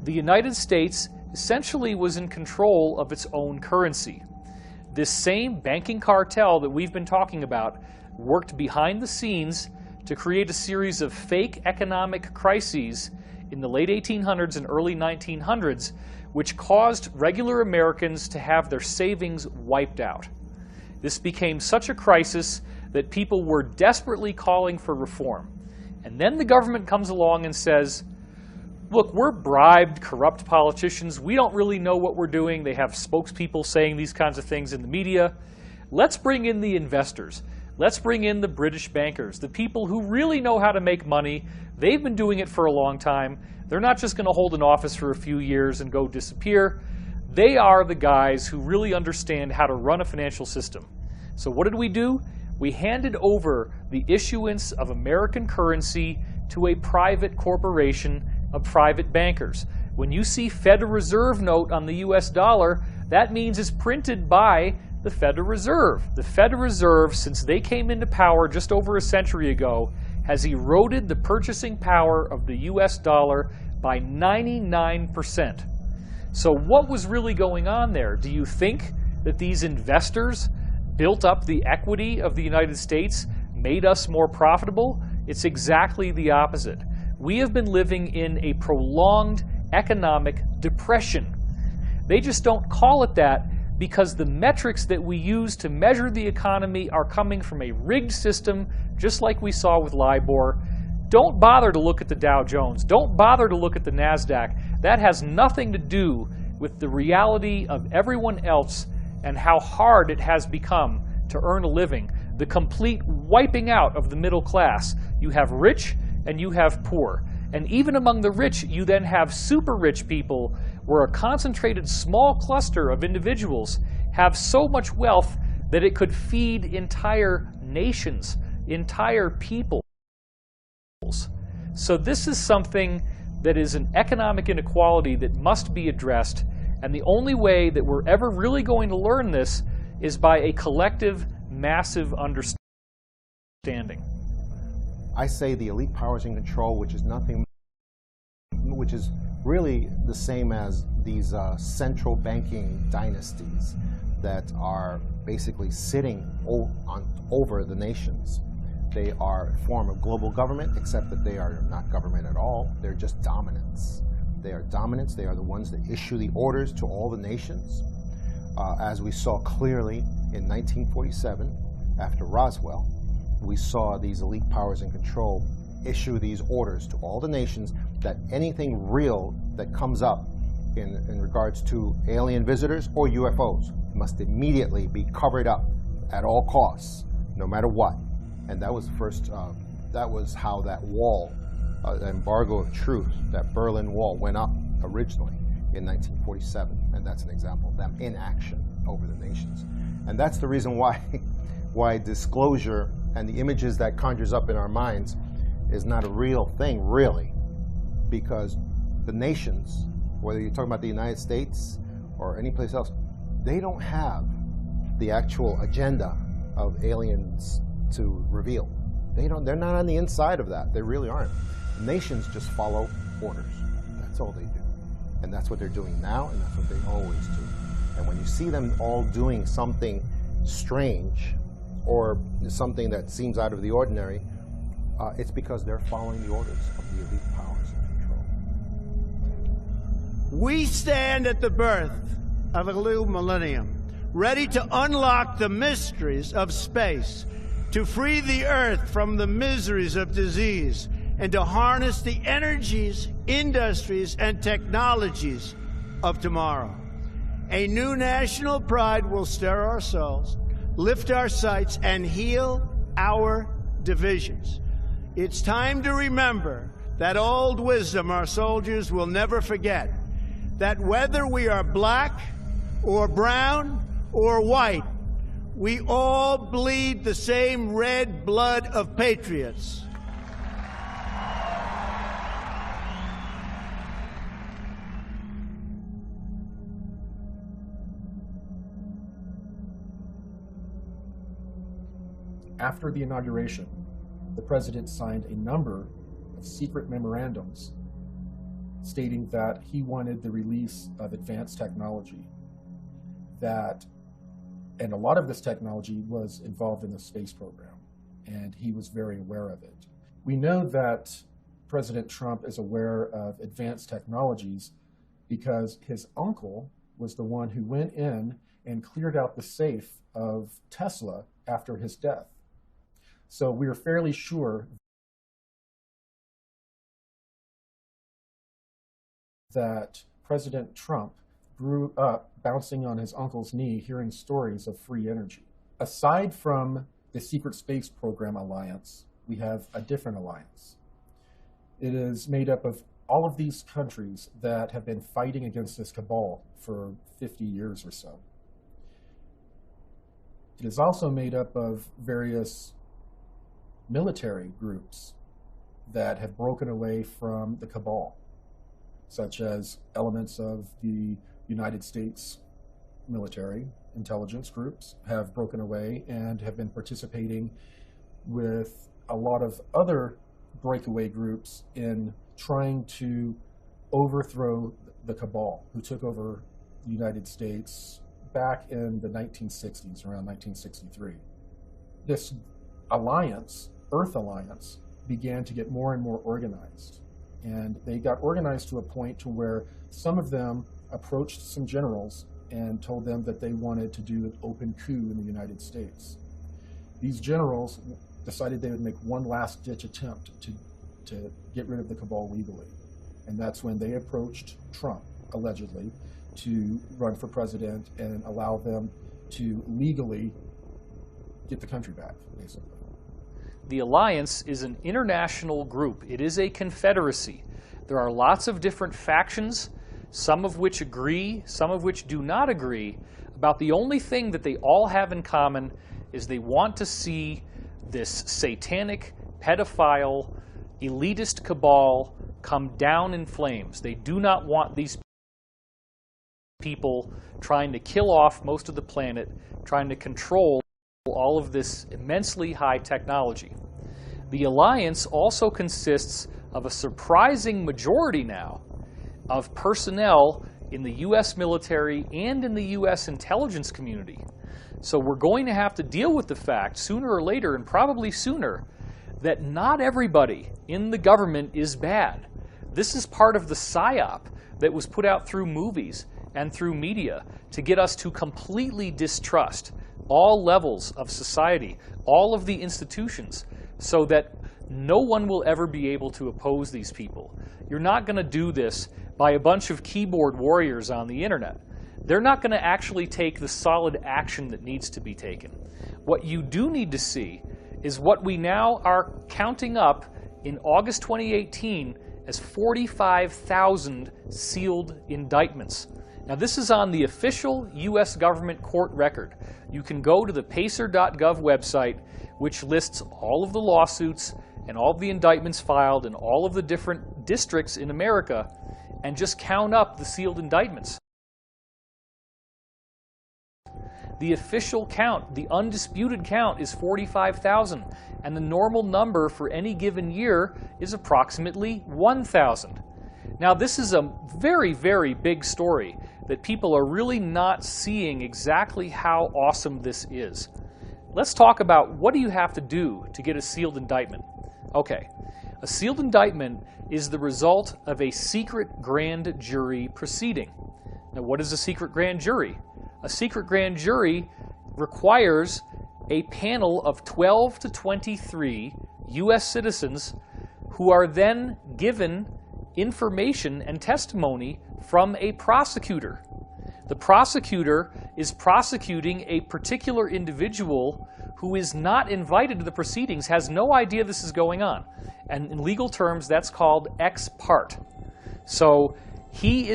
the United States essentially was in control of its own currency. This same banking cartel that we've been talking about worked behind the scenes to create a series of fake economic crises in the late 1800s and early 1900s, which caused regular Americans to have their savings wiped out. This became such a crisis that people were desperately calling for reform. And then the government comes along and says, look, we're bribed, corrupt politicians. We don't really know what we're doing. They have spokespeople saying these kinds of things in the media. Let's bring in the investors. Let's bring in the British bankers, the people who really know how to make money. They've been doing it for a long time. They're not just going to hold an office for a few years and go disappear. They are the guys who really understand how to run a financial system. So what did we do? We handed over the issuance of American currency to a private corporation of private bankers. When you see Federal Reserve note on the US dollar, that means it's printed by the Federal Reserve. The Federal Reserve, since they came into power just over a century ago, has eroded the purchasing power of the US dollar by 99%. So what was really going on there? Do you think that these investors built up the equity of the United States, made us more profitable? It's exactly the opposite. We have been living in a prolonged economic depression. They just don't call it that because the metrics that we use to measure the economy are coming from a rigged system, just like we saw with LIBOR. Don't bother to look at the Dow Jones. Don't bother to look at the NASDAQ. That has nothing to do with the reality of everyone else and how hard it has become to earn a living. The complete wiping out of the middle class. You have rich and you have poor. And even among the rich, you then have super rich people where a concentrated small cluster of individuals have so much wealth that it could feed entire nations, entire peoples. So this is something that is an economic inequality that must be addressed. And the only way that we're ever really going to learn this is by a collective, massive understanding. I say the elite powers in control, which is really the same as these central banking dynasties that are basically sitting over the nations. They are a form of global government, except that they are not government at all. They're just dominants. They are dominants. They are the ones that issue the orders to all the nations. As we saw clearly in 1947, after Roswell, we saw these elite powers in control issue these orders to all the nations that anything real that comes up in regards to alien visitors or UFOs must immediately be covered up at all costs, no matter what. And that was first. That was how that wall, the embargo of truth, that Berlin Wall, went up originally. in 1947, and that's an example of them in action over the nations. And that's the reason why disclosure and the images that conjures up in our minds is not a real thing, really, because the nations, whether you're talking about the United States or any place else, they don't have the actual agenda of aliens to reveal. They're not on the inside of that. They really aren't. Nations just follow orders. That's all they do. And that's what they're doing now, and that's what they always do. And when you see them all doing something strange or something that seems out of the ordinary, it's because they're following the orders of the elite powers in control. We stand at the birth of a new millennium, ready to unlock the mysteries of space, to free the Earth from the miseries of disease, and to harness the energies, industries, and technologies of tomorrow. A new national pride will stir our souls, lift our sights, and heal our divisions. It's time to remember that old wisdom our soldiers will never forget, that whether we are black or brown or white, we all bleed the same red blood of patriots. After the inauguration, the president signed a number of secret memorandums stating that he wanted the release of advanced technology, and a lot of this technology was involved in the space program, and he was very aware of it. We know that President Trump is aware of advanced technologies because his uncle was the one who went in and cleared out the safe of Tesla after his death. So we are fairly sure that President Trump grew up bouncing on his uncle's knee, hearing stories of free energy. Aside from the Secret Space Program Alliance, we have a different alliance. It is made up of all of these countries that have been fighting against this cabal for 50 years or so. It is also made up of various military groups that have broken away from the cabal, such as elements of the United States military intelligence groups have broken away and have been participating with a lot of other breakaway groups in trying to overthrow the cabal who took over the United States back in the 1960s, around 1963. This alliance, Earth Alliance, began to get more and more organized. And they got organized to a point to where some of them approached some generals and told them that they wanted to do an open coup in the United States. These generals decided they would make one last-ditch attempt to get rid of the cabal legally. And that's when they approached Trump, allegedly, to run for president and allow them to legally get the country back, basically. The alliance is an international group. It is a confederacy. There are lots of different factions, some of which agree, some of which do not agree, about the only thing that they all have in common is they want to see this satanic, pedophile, elitist cabal come down in flames. They do not want these people trying to kill off most of the planet, trying to control all of this immensely high technology. The alliance also consists of a surprising majority now of personnel in the U.S. military and in the U.S. intelligence community. So we're going to have to deal with the fact sooner or later, and probably sooner, that not everybody in the government is bad. This is part of the psyop that was put out through movies and through media to get us to completely distrust all levels of society, all of the institutions, so that no one will ever be able to oppose these people. You're not going to do this by a bunch of keyboard warriors on the internet. They're not going to actually take the solid action that needs to be taken. What you do need to see is what we now are counting up in August 2018 as 45,000 sealed indictments. Now, this is on the official U.S. government court record. You can go to the pacer.gov website, which lists all of the lawsuits and all of the indictments filed in all of the different districts in America, and just count up the sealed indictments. The official count, the undisputed count, is 45,000, and the normal number for any given year is approximately 1,000. Now, this is a very, very big story that people are really not seeing exactly how awesome this is. Let's talk about what do you have to do to get a sealed indictment. Okay, a sealed indictment is the result of a secret grand jury proceeding. Now, what is a secret grand jury? A secret grand jury requires a panel of 12 to 23 U.S. citizens who are then given information and testimony from a prosecutor. The prosecutor is prosecuting a particular individual who is not invited to the proceedings, has no idea this is going on. And in legal terms, that's called ex parte. So he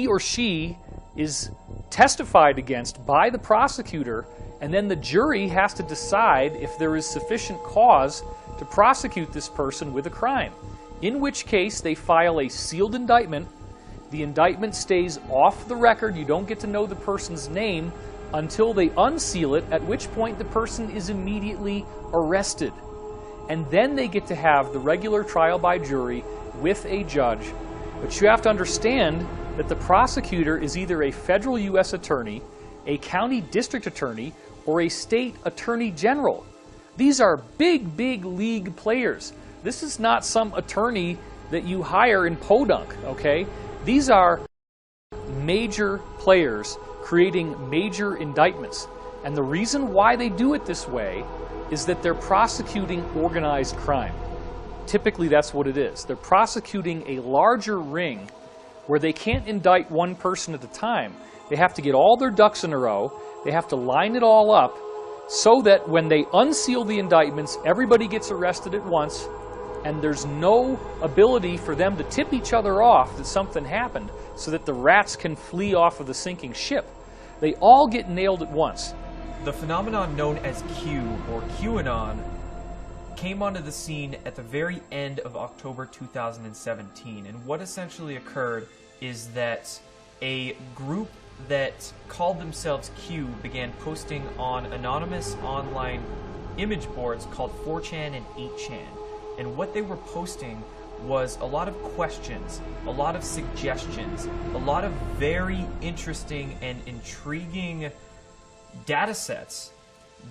or she is testified against by the prosecutor, and then the jury has to decide if there is sufficient cause to prosecute this person with a crime, in which case they file a sealed indictment. The indictment stays off the record. You don't get to know the person's name until they unseal it, at which point the person is immediately arrested. And then they get to have the regular trial by jury with a judge. But you have to understand that the prosecutor is either a federal U.S. attorney, a county district attorney, or a state attorney general. These are big, big league players. This is not some attorney that you hire in Podunk, okay? These are major players creating major indictments. And the reason why they do it this way is that they're prosecuting organized crime. Typically, that's what it is. They're prosecuting a larger ring where they can't indict one person at a time. They have to get all their ducks in a row. They have to line it all up so that when they unseal the indictments, everybody gets arrested at once, and there's no ability for them to tip each other off that something happened so that the rats can flee off of the sinking ship. They all get nailed at once. The phenomenon known as Q, or QAnon, came onto the scene at the very end of October 2017. And what essentially occurred is that a group that called themselves Q began posting on anonymous online image boards called 4chan and 8chan. And what they were posting was a lot of questions, a lot of suggestions, a lot of very interesting and intriguing data sets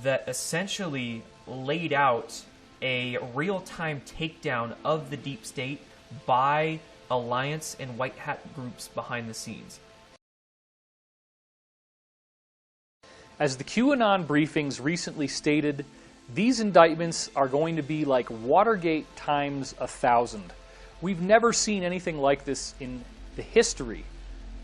that essentially laid out a real-time takedown of the deep state by alliance and white hat groups behind the scenes. As the QAnon briefings recently stated, these indictments are going to be like Watergate times 1,000. We've never seen anything like this in the history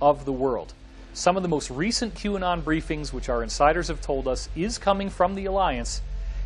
of the world. Some of the most recent QAnon briefings, which our insiders have told us is coming from the Alliance,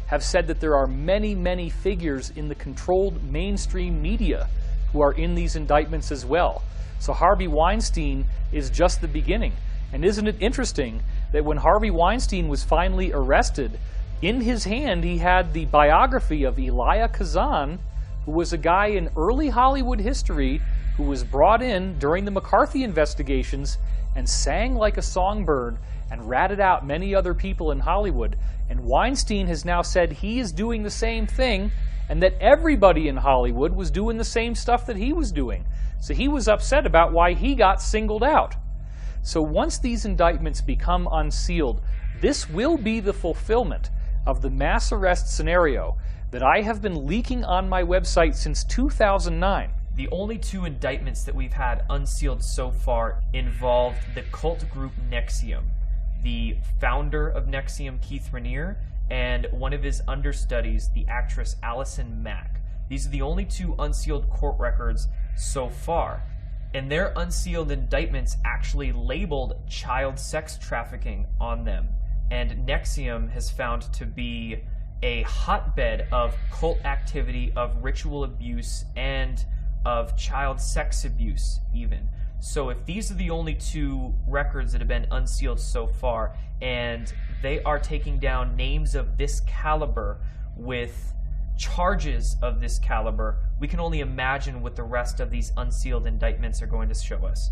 have said that there are many, many figures in the controlled mainstream media who are in these indictments as well. So Harvey Weinstein is just the beginning. And isn't it interesting that when Harvey Weinstein was finally arrested, in his hand he had the biography of Elia Kazan, who was a guy in early Hollywood history who was brought in during the McCarthy investigations and sang like a songbird and ratted out many other people in Hollywood. And Weinstein has now said he is doing the same thing, and that everybody in Hollywood was doing the same stuff that he was doing. So he was upset about why he got singled out. So once these indictments become unsealed, this will be the fulfillment of the mass arrest scenario that I have been leaking on my website since 2009. The only two indictments that we've had unsealed so far involved the cult group NXIVM, the founder of NXIVM, Keith Raniere, and one of his understudies, the actress Allison Mack. These are the only two unsealed court records so far. And their unsealed indictments actually labeled child sex trafficking on them. And NXIVM has found to be a hotbed of cult activity, of ritual abuse, and of child sex abuse even. So if these are the only 2 records that have been unsealed so far, and they are taking down names of this caliber with charges of this caliber, we can only imagine what the rest of these unsealed indictments are going to show us.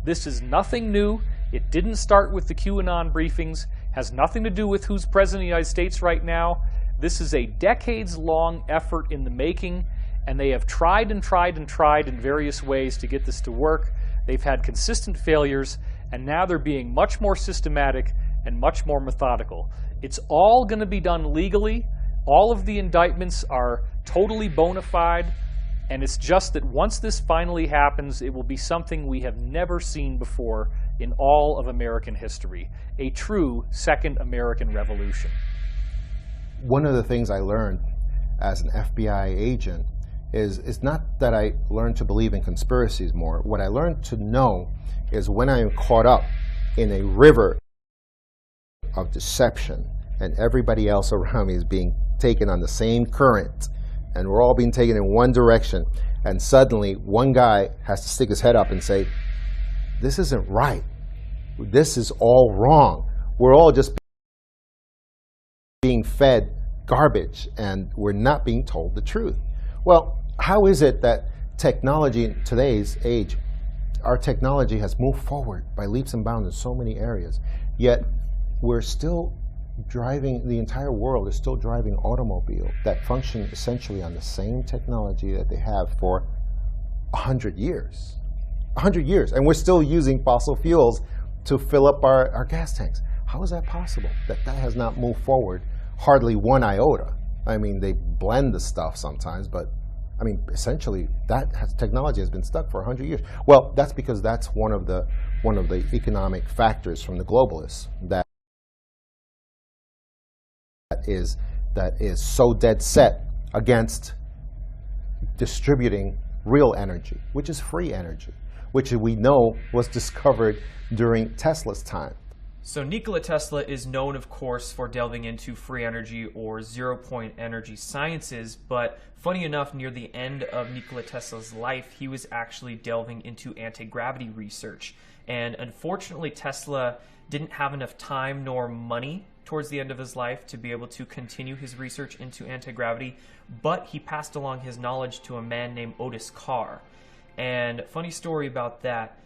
This is nothing new. It didn't start with the QAnon briefings, has nothing to do with who's president of the United States right now. This is a decades-long effort in the making, and they have tried and tried and tried in various ways to get this to work. They've had consistent failures, and now they're being much more systematic and much more methodical. It's all going to be done legally. All of the indictments are totally bona fide, and it's just that once this finally happens, it will be something we have never seen before in all of American history, a true second American Revolution. One of the things I learned as an FBI agent is not that I learned to believe in conspiracies more. What I learned to know is when I am caught up in a river of deception and everybody else around me is being taken on the same current and we're all being taken in one direction, and suddenly one guy has to stick his head up and say, this isn't right. This is all wrong. We're all just being fed garbage and we're not being told the truth. Well, how is it that technology in today's age, our technology has moved forward by leaps and bounds in so many areas, yet we're still driving, the entire world is still driving automobiles that function essentially on the same technology that they have for 100 years. 100 years, and we're still using fossil fuels to fill up our gas tanks. How is that possible? That has not moved forward hardly one iota. I mean, they blend the stuff sometimes, but I mean, essentially, technology has been stuck for 100 years. Well, that's because that's one of the economic factors from the globalists that is so dead set against distributing real energy, which is free energy, which we know was discovered during Tesla's time. So Nikola Tesla is known, of course, for delving into free energy or zero-point energy sciences, but funny enough, near the end of Nikola Tesla's life, he was actually delving into anti-gravity research. And unfortunately, Tesla didn't have enough time nor money towards the end of his life to be able to continue his research into anti-gravity, but he passed along his knowledge to a man named Otis Carr. And funny story about that,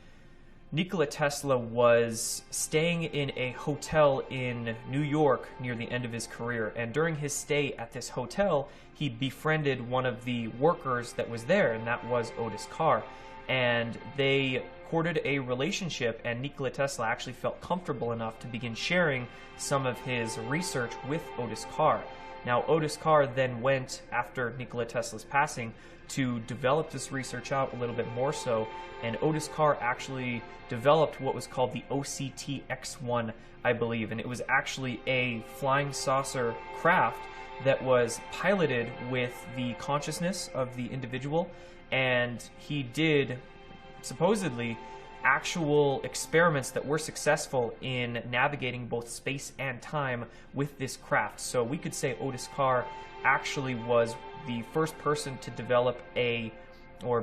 Nikola Tesla was staying in a hotel in New York near the end of his career, and during his stay at this hotel, he befriended one of the workers that was there, and that was Otis Carr. And they courted a relationship, and Nikola Tesla actually felt comfortable enough to begin sharing some of his research with Otis Carr. Now, Otis Carr then went, after Nikola Tesla's passing, to develop this research out a little bit more so, and Otis Carr actually developed what was called the OCT-X1, I believe, and it was actually a flying saucer craft that was piloted with the consciousness of the individual, and he did, supposedly, actual experiments that were successful in navigating both space and time with this craft. So we could say Otis Carr actually was the first person to develop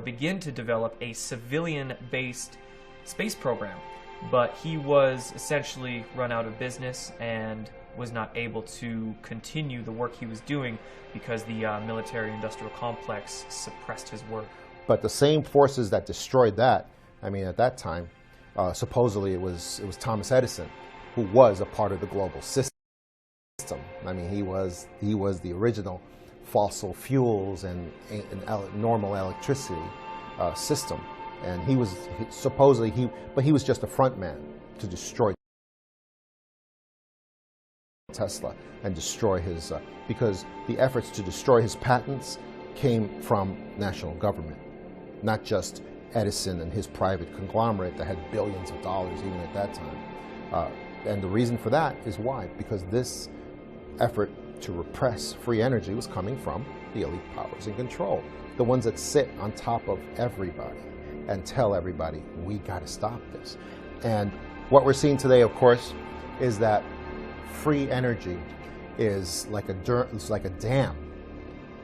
begin to develop a civilian-based space program. But he was essentially run out of business and was not able to continue the work he was doing because the military-industrial complex suppressed his work. But the same forces that destroyed that, I mean, at that time, supposedly it was Thomas Edison, who was a part of the global system. I mean, he was the original fossil fuels and normal electricity system, and he was but he was just a front man to destroy Tesla and destroy his because the efforts to destroy his patents came from national government, not just Edison and his private conglomerate that had billions of dollars even at that time. And the reason for that is why? Because this effort to repress free energy was coming from the elite powers in control, the ones that sit on top of everybody and tell everybody, we got to stop this. And what we're seeing today, of course, is that free energy is like a dam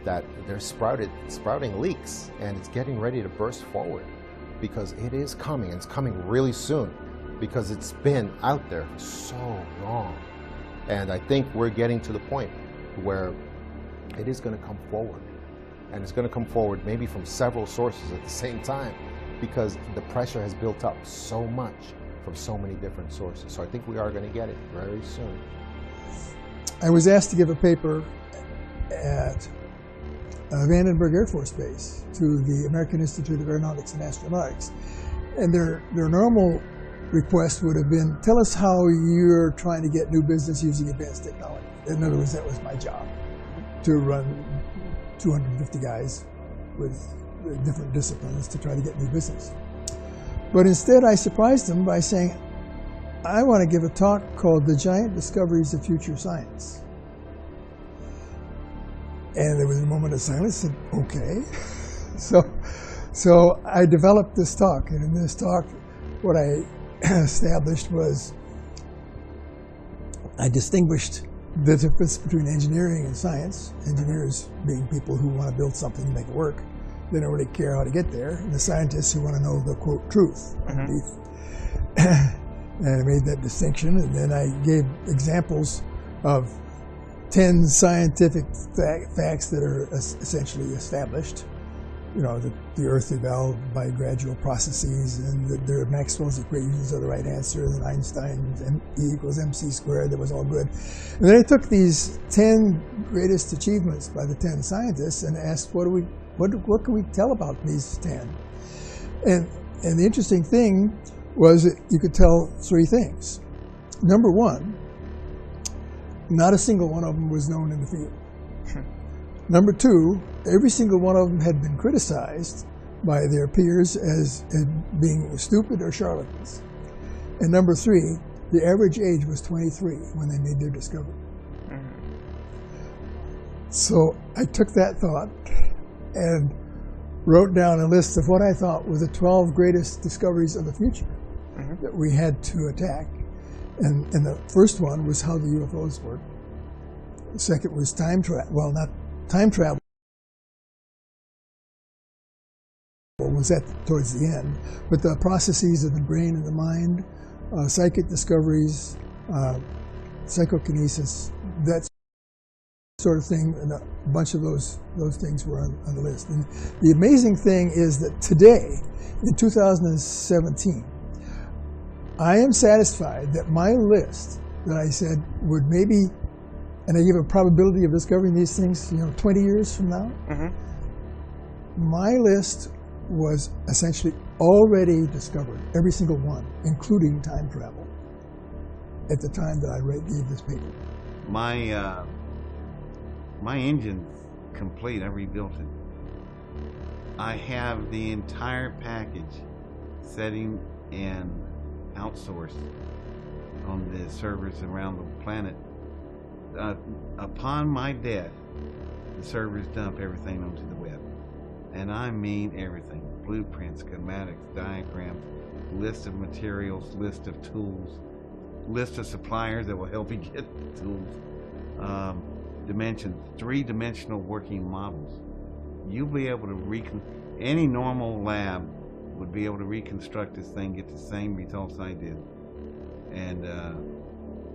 that they're sprouting leaks, and it's getting ready to burst forward because it is coming, and it's coming really soon because it's been out there for so long. And I think we're getting to the point where it is going to come forward, and it's going to come forward maybe from several sources at the same time because the pressure has built up so much from so many different sources. So I think we are going to get it very soon. I was asked to give a paper at Vandenberg Air Force Base to the American Institute of Aeronautics and Astronautics. And their normal request would have been, tell us how you're trying to get new business using advanced technology. In other words, that was my job, to run 250 guys with different disciplines to try to get new business. But instead, I surprised them by saying, I want to give a talk called The Giant Discoveries of Future Science. And there was a moment of silence, and okay. So I developed this talk, and in this talk, what I established was I distinguished the difference between engineering and science. Engineers being people who want to build something and make it work. They don't really care how to get there. And the scientists who want to know the, quote, truth underneath. And I made that distinction, and then I gave examples of 10 scientific facts that are essentially established. You know, that the Earth evolved by gradual processes, and that there are Maxwell's equations are the right answer, and Einstein's E equals mc squared, that was all good. And then I took these 10 greatest achievements by the 10 scientists and asked, what can we tell about these 10? And the interesting thing was that you could tell 3 things. Number one, not a single one of them was known in the field. Number two, every single one of them had been criticized by their peers as being stupid or charlatans. And number three, the average age was 23 when they made their discovery. So I took that thought and wrote down a list of what I thought were the 12 greatest discoveries of the future that we had to attack. And the first one was how the UFOs work. The second was time travel. Well, not time travel was that towards the end, but the processes of the brain and the mind, psychic discoveries, psychokinesis, that sort of thing, and a bunch of those things were on the list. And the amazing thing is that today, in 2017, I am satisfied that my list that I said would maybe, and I give a probability of discovering these things, 20 years from now, my list was essentially already discovered, every single one, including time travel, at the time that I gave this paper. My engine's complete. I rebuilt it. I have the entire package setting and outsourced on the servers around the planet. Upon my death, the servers dump everything onto the web. And I mean everything. Blueprints, schematics, diagrams, list of materials, list of tools, list of suppliers that will help you get the tools, dimensions, 3-dimensional working models. You'll be able to any normal lab would be able to reconstruct this thing, get the same results I did. And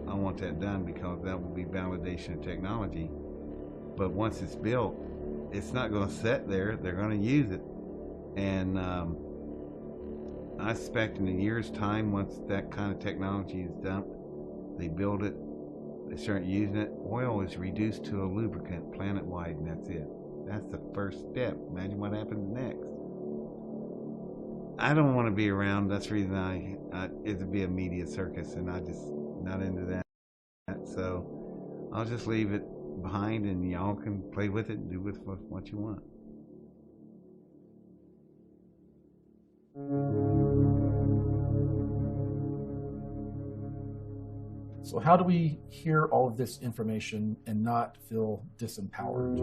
I want that done because that will be validation of technology. But once it's built, it's not going to sit there. They're going to use it. And I expect in a year's time, once that kind of technology is dumped, they build it, they start using it, oil is reduced to a lubricant planet-wide, and that's it. That's the first step. Imagine what happens next. I don't want to be around. That's the reason it'd be a media circus, and I just not into that. So I'll just leave it behind, and y'all can play with it and do with what you want. So how do we hear all of this information and not feel disempowered?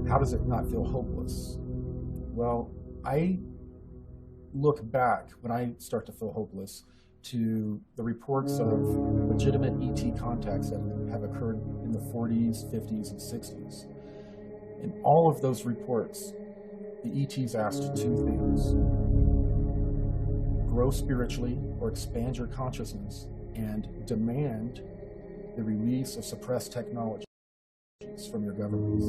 How does it not feel hopeless? Well, I look back when I start to feel hopeless to the reports of legitimate ET contacts that have occurred in the 40s, 50s, and 60s. In all of those reports, the ETs asked two things: grow spiritually or expand your consciousness, and demand the release of suppressed technologies from your governments.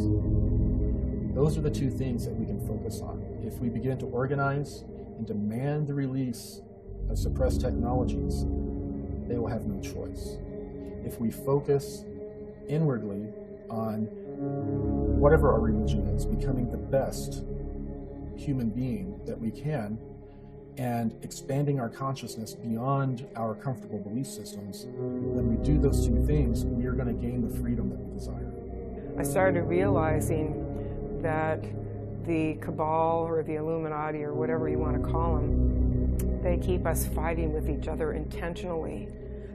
Those are the two things that we can focus on. If we begin to organize and demand the release of suppressed technologies, they will have no choice. If we focus inwardly on whatever our religion is, becoming the best human being that we can, and expanding our consciousness beyond our comfortable belief systems, when we do those two things, we are going to gain the freedom that we desire. I started realizing that the cabal or the Illuminati or whatever you want to call them, they keep us fighting with each other intentionally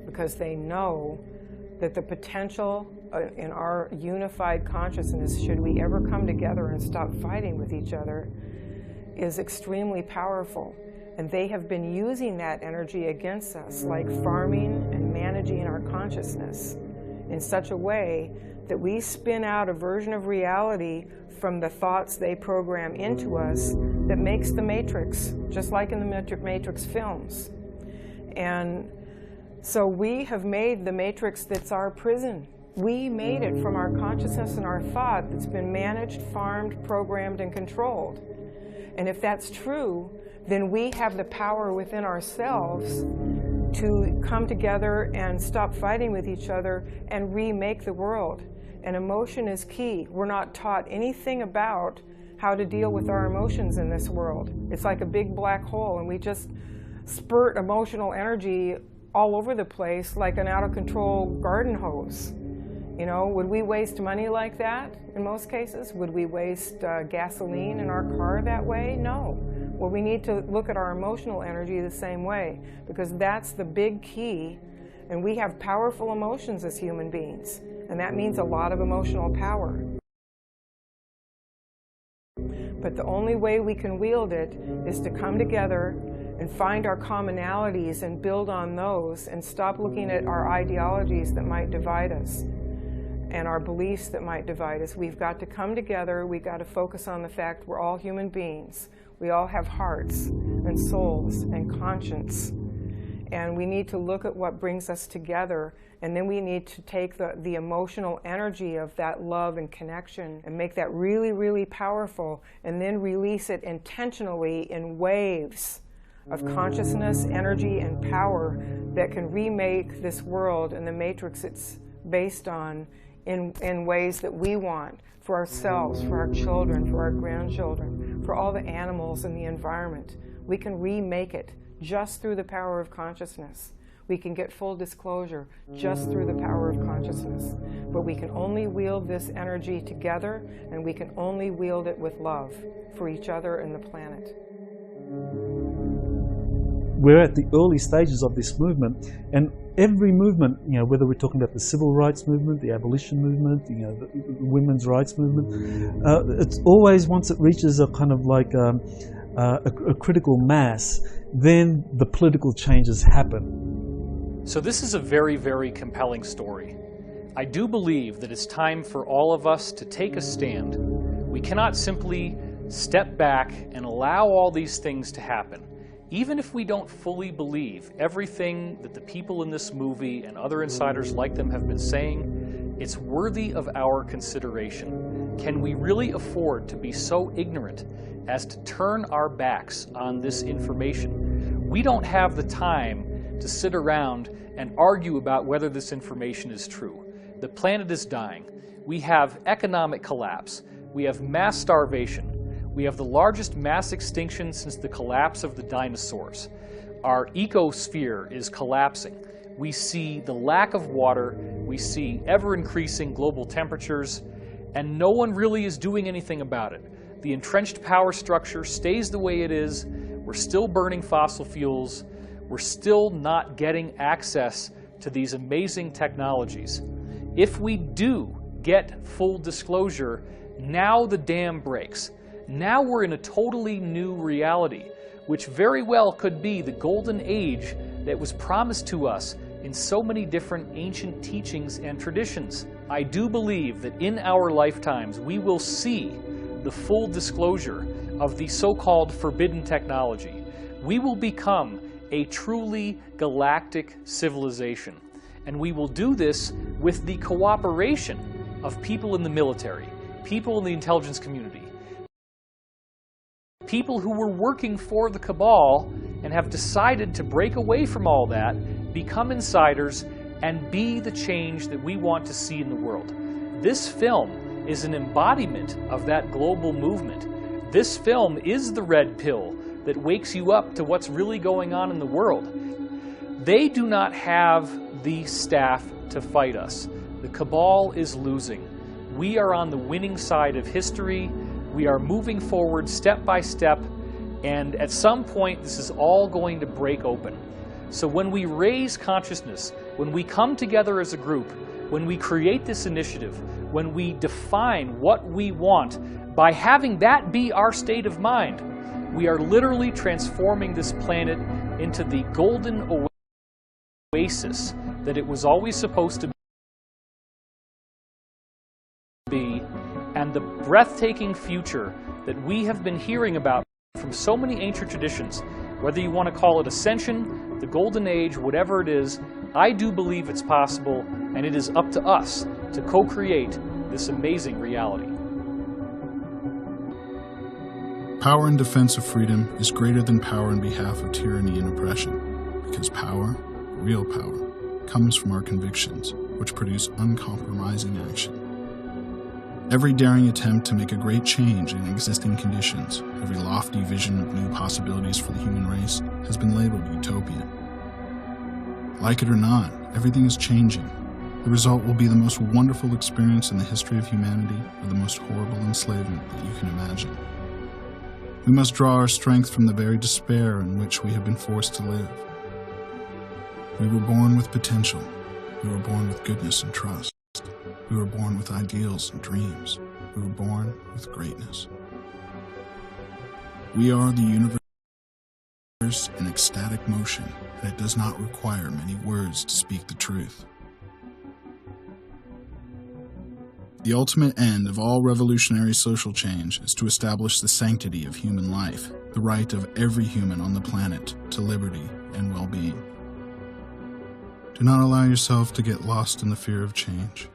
because they know that the potential in our unified consciousness, should we ever come together and stop fighting with each other, is extremely powerful. And they have been using that energy against us, like farming and managing our consciousness in such a way that we spin out a version of reality from the thoughts they program into us that makes the Matrix, just like in the Matrix films. And so we have made the Matrix that's our prison. We made it from our consciousness and our thought that's been managed, farmed, programmed, and controlled. And if that's true, then we have the power within ourselves to come together and stop fighting with each other and remake the world. And emotion is key. We're not taught anything about how to deal with our emotions in this world. It's like a big black hole, and we just spurt emotional energy all over the place like an out-of-control garden hose. You know, would we waste money like that in most cases? Would we waste gasoline in our car that way? No. Well, we need to look at our emotional energy the same way, because that's the big key. And we have powerful emotions as human beings, and that means a lot of emotional power. But the only way we can wield it is to come together and find our commonalities and build on those, and stop looking at our ideologies that might divide us and our beliefs that might divide us. We've got to come together. We've got to focus on the fact we're all human beings. We all have hearts and souls and conscience. And we need to look at what brings us together, and then we need to take the emotional energy of that love and connection and make that really, really powerful, and then release it intentionally in waves of consciousness, energy, and power that can remake this world and the matrix it's based on in ways that we want for ourselves, for our children, for our grandchildren, for all the animals in the environment. We can remake it just through the power of consciousness. We can get full disclosure just through the power of consciousness. But we can only wield this energy together, and we can only wield it with love for each other and the planet. We're at the early stages of this movement, and every movement, you know, whether we're talking about the civil rights movement, the abolition movement, you know, the women's rights movement, it's always, once it reaches a kind of like a critical mass, then the political changes happen. So this is a very, very compelling story. I do believe that it's time for all of us to take a stand. We cannot simply step back and allow all these things to happen. Even if we don't fully believe everything that the people in this movie and other insiders like them have been saying, it's worthy of our consideration. Can we really afford to be so ignorant as to turn our backs on this information? We don't have the time to sit around and argue about whether this information is true. The planet is dying. We have economic collapse. We have mass starvation. We have the largest mass extinction since the collapse of the dinosaurs. Our ecosphere is collapsing. We see the lack of water. We see ever-increasing global temperatures, and no one really is doing anything about it. The entrenched power structure stays the way it is. We're still burning fossil fuels. We're still not getting access to these amazing technologies. If we do get full disclosure, now the dam breaks. Now we're in a totally new reality, which very well could be the golden age that was promised to us in so many different ancient teachings and traditions. I do believe that in our lifetimes we will see the full disclosure of the so-called forbidden technology. We will become a truly galactic civilization, and we will do this with the cooperation of people in the military, people in the intelligence community, people who were working for the cabal and have decided to break away from all that, become insiders, and be the change that we want to see in the world. This film is an embodiment of that global movement. This film is the red pill that wakes you up to what's really going on in the world. They do not have the staff to fight us. The cabal is losing. We are on the winning side of history. We are moving forward step by step, and at some point this is all going to break open. So when we raise consciousness, when we come together as a group, when we create this initiative, when we define what we want, by having that be our state of mind, we are literally transforming this planet into the golden oasis that it was always supposed to be, and the breathtaking future that we have been hearing about from so many ancient traditions. Whether you want to call it ascension, the golden age, whatever it is, I do believe it's possible, and it is up to us to co-create this amazing reality. Power in defense of freedom is greater than power in behalf of tyranny and oppression, because power, real power, comes from our convictions, which produce uncompromising action. Every daring attempt to make a great change in existing conditions, every lofty vision of new possibilities for the human race, has been labeled utopian. Like it or not, everything is changing. The result will be the most wonderful experience in the history of humanity, or the most horrible enslavement that you can imagine. We must draw our strength from the very despair in which we have been forced to live. We were born with potential. We were born with goodness and trust. We were born with ideals and dreams. We were born with greatness. We are the universe in ecstatic motion, and it does not require many words to speak the truth. The ultimate end of all revolutionary social change is to establish the sanctity of human life, the right of every human on the planet to liberty and well-being. Do not allow yourself to get lost in the fear of change.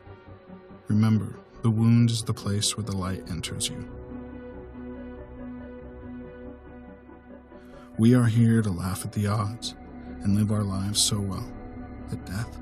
Remember, the wound is the place where the light enters you. We are here to laugh at the odds and live our lives so well that death